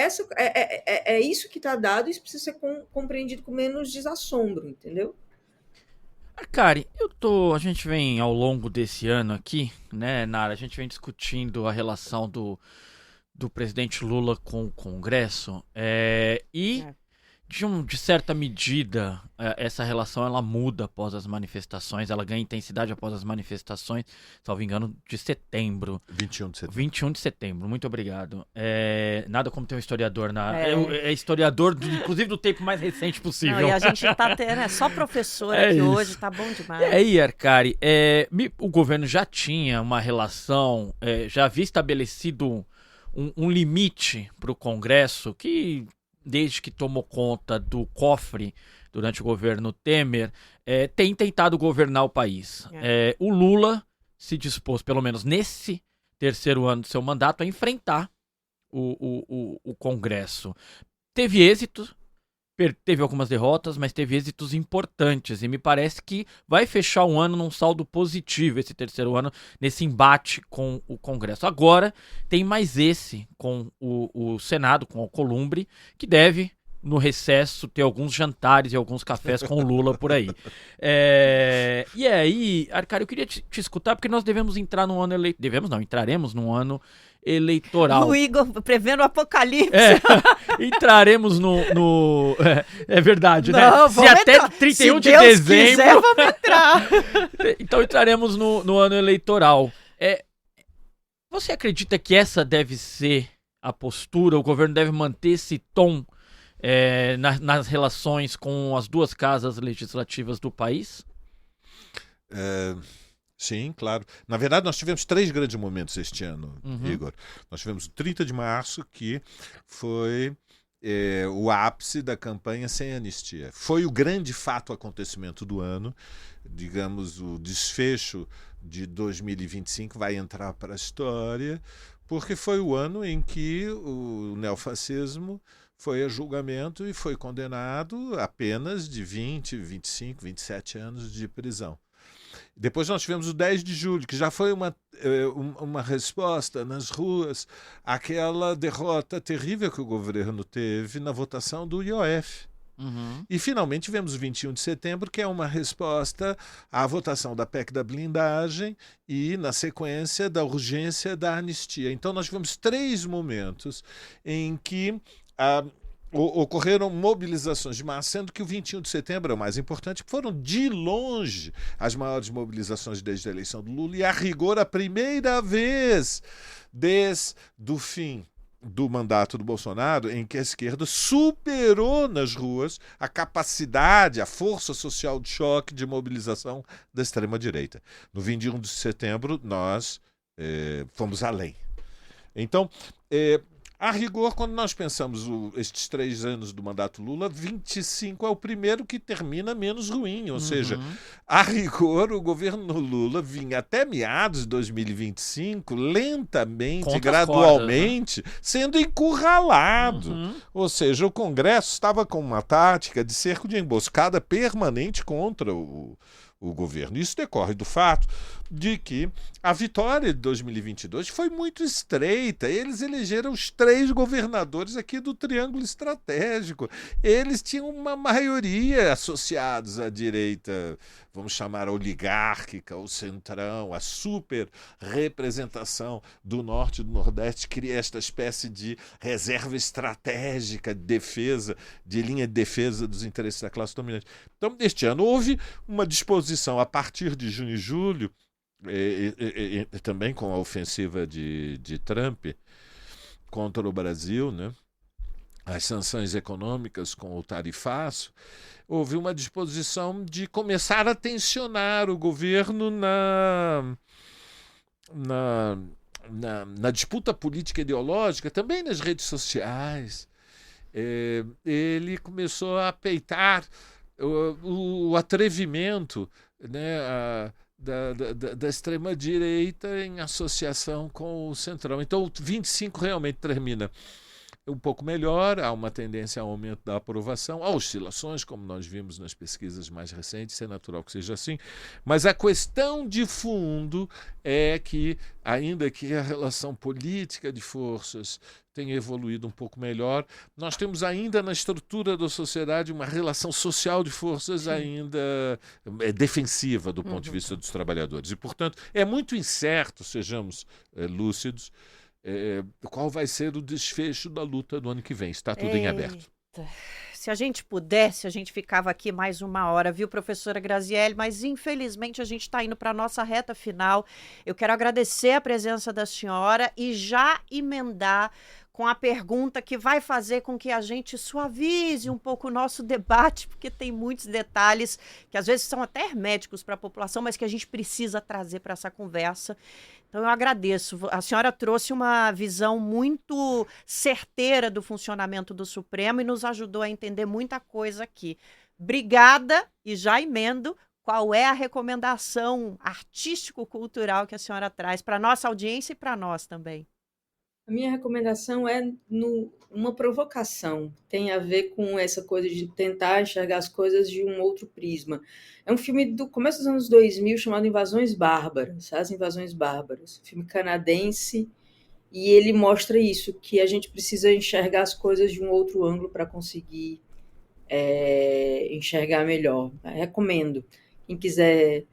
isso que está dado, isso precisa ser compreendido com menos desassombro, entendeu? Arcari, a gente vem ao longo desse ano aqui, né, Nara, a gente vem discutindo a relação do presidente Lula com o Congresso, de certa medida, essa relação ela muda após as manifestações, ela ganha intensidade após as manifestações, salvo engano, de setembro. 21 de setembro. 21 de setembro, muito obrigado. Nada como ter um historiador, historiador, inclusive do tempo mais recente possível. Não, e a gente tá tendo, só professora aqui hoje, tá bom demais. E aí, Arcari, o governo já tinha uma relação, já havia estabelecido um limite para o Congresso que, desde que tomou conta do cofre durante o governo Temer, tem tentado governar o país. O Lula se dispôs, pelo menos nesse terceiro ano do seu mandato, a enfrentar o Congresso. Teve êxito, teve algumas derrotas, mas teve êxitos importantes, e me parece que vai fechar um ano num saldo positivo, esse terceiro ano, nesse embate com o Congresso. Agora tem mais esse com o Senado, com o Alcolumbre, que deve no recesso ter alguns jantares e alguns cafés com o Lula por aí. E aí, Arcário, eu queria te escutar, porque nós devemos entrar num ano eleitoral. Devemos não, entraremos num ano eleitoral. O Igor prevendo o apocalipse. Entraremos no... É verdade, não, né? Se até entrar. 31 Se de Deus dezembro... quiser, vamos entrar. Então entraremos no ano eleitoral. Você acredita que essa deve ser a postura? O governo deve manter esse tom nas relações com as duas casas legislativas do país? Sim, claro. Na verdade, nós tivemos 3 grandes momentos este ano, Igor. Nós tivemos o 30 de março, que foi o ápice da campanha sem anistia. Foi o grande fato acontecimento do ano. Digamos, o desfecho de 2025 vai entrar para a história, porque foi o ano em que o neofascismo foi a julgamento e foi condenado a penas de 20, 25, 27 anos de prisão. Depois nós tivemos o 10 de julho, que já foi uma resposta nas ruas àquela derrota terrível que o governo teve na votação do IOF. E finalmente tivemos o 21 de setembro, que é uma resposta à votação da PEC da blindagem e, na sequência, da urgência da anistia. Então nós tivemos 3 momentos em que ocorreram mobilizações de massa, sendo que o 21 de setembro é o mais importante, foram de longe as maiores mobilizações desde a eleição do Lula e, a rigor, a primeira vez desde o fim do mandato do Bolsonaro em que a esquerda superou nas ruas a capacidade, a força social de choque, de mobilização da extrema-direita. No 21 de setembro, nós fomos além. Então, a rigor, quando nós pensamos estes 3 anos do mandato Lula, 25 é o primeiro que termina menos ruim. Ou seja, a rigor, o governo Lula vinha até meados de 2025, lentamente, gradualmente, sendo encurralado. Ou seja, o Congresso estava com uma tática de cerco de emboscada permanente contra o governo. Isso decorre do fato de que a vitória de 2022 foi muito estreita. Eles elegeram os 3 governadores aqui do Triângulo Estratégico. Eles tinham uma maioria associados à direita, vamos chamar oligárquica, o centrão, a super representação do Norte e do Nordeste, cria esta espécie de reserva estratégica de defesa, de linha de defesa dos interesses da classe dominante. Então, este ano houve uma disposição a partir de junho e julho, também com a ofensiva de Trump contra o Brasil, né? As sanções econômicas com o tarifaço, houve uma disposição de começar a tensionar o governo na disputa política ideológica, também nas redes sociais. Ele começou a peitar o atrevimento, né, da extrema-direita em associação com o centrão. Então, o 25 realmente termina um pouco melhor, há uma tendência ao aumento da aprovação, há oscilações, como nós vimos nas pesquisas mais recentes, é natural que seja assim, mas a questão de fundo é que, ainda que a relação política de forças tenha evoluído um pouco melhor, nós temos ainda na estrutura da sociedade uma relação social de forças ainda defensiva do ponto de vista dos trabalhadores. E, portanto, é muito incerto, sejamos lúcidos, qual vai ser o desfecho da luta do ano que vem. Está tudo em aberto. Se a gente pudesse, a gente ficava aqui mais 1 hora, viu, professora Graziele? Mas, infelizmente, a gente está indo para a nossa reta final. Eu quero agradecer a presença da senhora e já emendar com a pergunta que vai fazer com que a gente suavize um pouco o nosso debate, porque tem muitos detalhes que às vezes são até herméticos para a população, mas que a gente precisa trazer para essa conversa. Então eu agradeço. A senhora trouxe uma visão muito certeira do funcionamento do Supremo e nos ajudou a entender muita coisa aqui. Obrigada, e já emendo. Qual é a recomendação artístico-cultural que a senhora traz para a nossa audiência e para nós também? A minha recomendação é uma provocação, tem a ver com essa coisa de tentar enxergar as coisas de um outro prisma. É um filme do começo dos anos 2000 chamado Invasões Bárbaras, As Invasões Bárbaras, um filme canadense e ele mostra isso, que a gente precisa enxergar as coisas de um outro ângulo para conseguir enxergar melhor. Recomendo. Quem quiser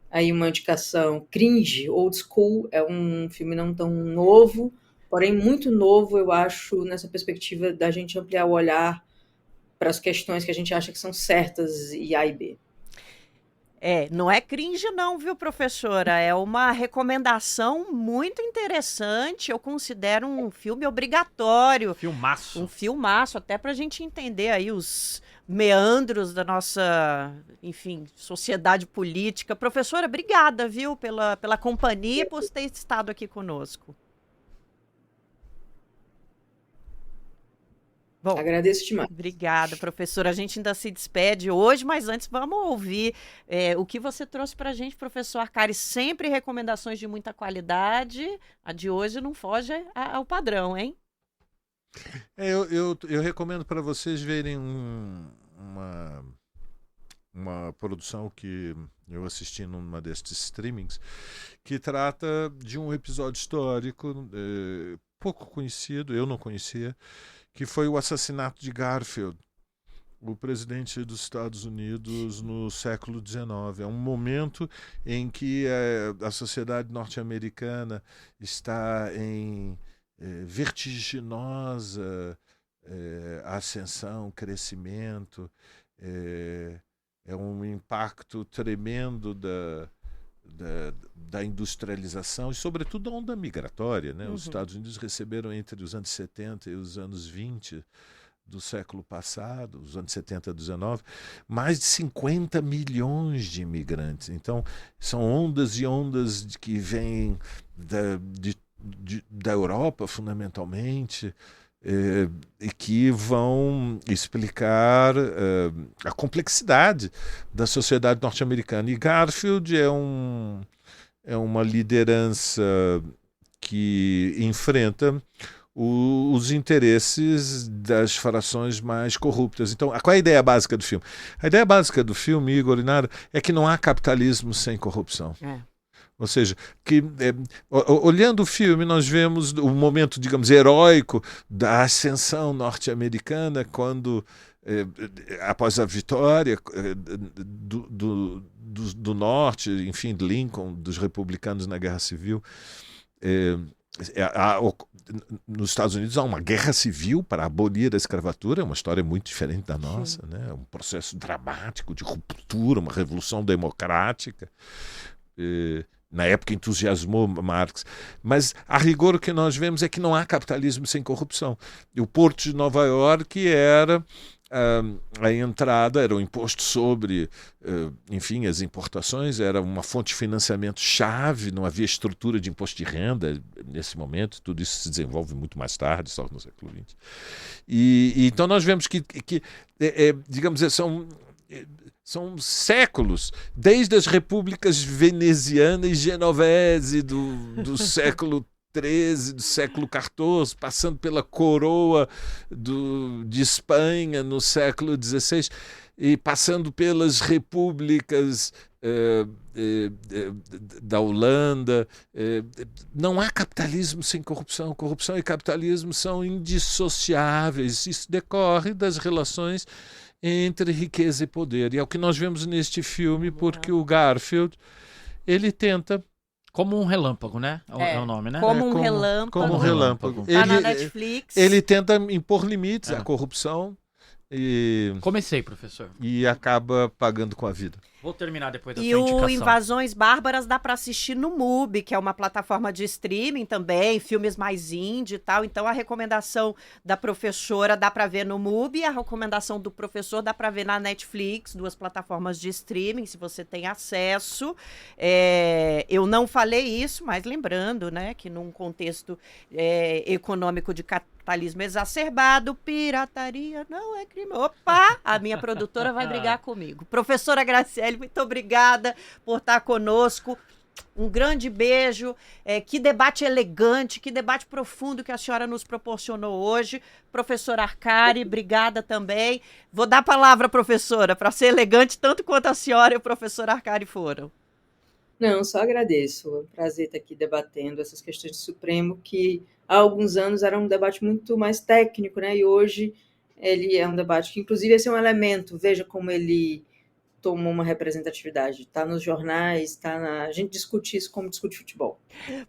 aí uma indicação, Cringe, Old School, é um filme não tão novo, porém muito novo, eu acho, nessa perspectiva da gente ampliar o olhar para as questões que a gente acha que são certas e A e B. Não é cringe não, viu, professora? É uma recomendação muito interessante. Eu considero um filme obrigatório. Filmaço. Um filmaço, até para a gente entender aí os meandros da nossa, enfim, sociedade política. Professora, obrigada, viu, pela companhia e por ter estado aqui conosco. Bom, agradeço demais. Obrigada, professora. A gente ainda se despede hoje, mas antes vamos ouvir o que você trouxe para a gente, professor Arcari. Sempre recomendações de muita qualidade. A de hoje não foge ao padrão, hein? Eu recomendo para vocês verem uma produção que eu assisti numa destes streamings, que trata de um episódio histórico pouco conhecido, eu não conhecia, que foi o assassinato de Garfield, o presidente dos Estados Unidos no século XIX. É um momento em que a sociedade norte-americana está em vertiginosa ascensão, crescimento. É um impacto tremendo da industrialização e, sobretudo, da onda migratória, né? Os Estados Unidos receberam entre os anos 70 e os anos 20 do século passado, os anos 70 do 19, mais de 50 milhões de imigrantes. Então, são ondas e ondas que vêm da Europa, fundamentalmente, e que vão explicar a complexidade da sociedade norte-americana. E Garfield é uma liderança que enfrenta os interesses das frações mais corruptas. Então, qual é a ideia básica do filme? A ideia básica do filme, Igor e Nara, é que não há capitalismo sem corrupção. Ou seja, que olhando o filme, nós vemos o momento, digamos, heróico da ascensão norte-americana, quando, após a vitória do norte, enfim, de Lincoln, dos republicanos na Guerra Civil, nos Estados Unidos há uma guerra civil para abolir a escravatura, é uma história muito diferente da nossa, né? Um processo dramático de ruptura, uma revolução democrática. Na época entusiasmou Marx, mas a rigor o que nós vemos é que não há capitalismo sem corrupção. E o Porto de Nova Iorque era a entrada, era o imposto sobre, enfim, as importações, era uma fonte de financiamento chave, não havia estrutura de imposto de renda nesse momento, tudo isso se desenvolve muito mais tarde, só no século XX. E então nós vemos que digamos, são séculos, desde as repúblicas veneziana e genovese do século XIII, do século XIV, passando pela coroa de Espanha no século XVI e passando pelas repúblicas da Holanda. Não há capitalismo sem corrupção. Corrupção e capitalismo são indissociáveis. Isso decorre das relações entre riqueza e poder. E é o que nós vemos neste filme, porque o Garfield, ele tenta... Como um relâmpago, né? É o nome, né? Como um relâmpago. Como um relâmpago. Tá na Netflix. Ele tenta impor limites à corrupção. Comecei, professor. E acaba pagando com a vida. Vou terminar depois da sua indicação. E o Invasões Bárbaras dá para assistir no MUBI, que é uma plataforma de streaming também, filmes mais indie e tal. Então a recomendação da professora dá para ver no MUBI, a recomendação do professor dá para ver na Netflix, duas plataformas de streaming, se você tem acesso. Eu não falei isso, mas lembrando, né, que num contexto econômico de capitalismo exacerbado, pirataria não é crime. Opa! A minha produtora vai brigar comigo. Professora Graciele, muito obrigada por estar conosco. Um grande beijo. Que debate elegante, que debate profundo que a senhora nos proporcionou hoje. Professora Arcari, obrigada também. Vou dar a palavra, professora, para ser elegante tanto quanto a senhora e o professor Arcari foram. Não, só agradeço. É um prazer estar aqui debatendo essas questões do Supremo que há alguns anos era um debate muito mais técnico, né? E hoje ele é um debate que, inclusive, esse é um elemento, veja como ele tomou uma representatividade, está nos jornais, a gente discute isso como discute futebol.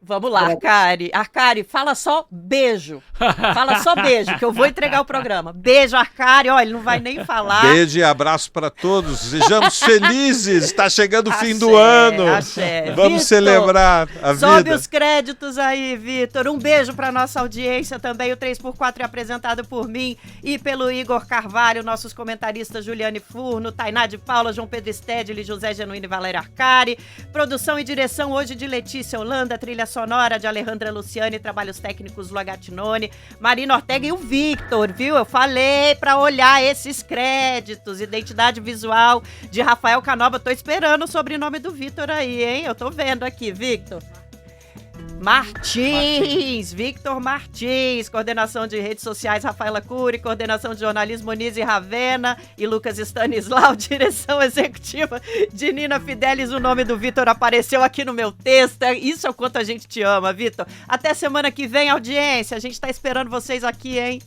Vamos lá, Arcari. Arcari, fala só beijo. Fala só beijo, que eu vou entregar o programa. Beijo, Arcari. Ó, ele não vai nem falar. Beijo e abraço para todos. Sejamos felizes. Está chegando o fim do ano. Axé. Vamos Vitor, celebrar a vida. Sobe os créditos aí, Vitor. Um beijo para nossa audiência também. O 3x4 é apresentado por mim e pelo Igor Carvalho, nossos comentaristas Juliane Furno, Tainá de Paula, João Pedro Stedley, José Genuíno e Valéria Arcari. Produção e direção hoje de Letícia Holanda, trilha sonora de Alejandra Luciani, trabalhos técnicos do Agatinone, Marina Ortega e o Victor, viu? Eu falei pra olhar esses créditos, identidade visual de Rafael Canoba. Tô esperando o sobrenome do Victor aí, hein? Eu tô vendo aqui, Victor. Martins, Victor Martins, coordenação de redes sociais Rafaela Cury, coordenação de jornalismo Nise Ravena e Lucas Stanislau, direção executiva de Nina Fidelis. O nome do Victor apareceu aqui no meu texto, isso é o quanto a gente te ama, Victor. Até semana que vem, audiência, a gente tá esperando vocês aqui, hein?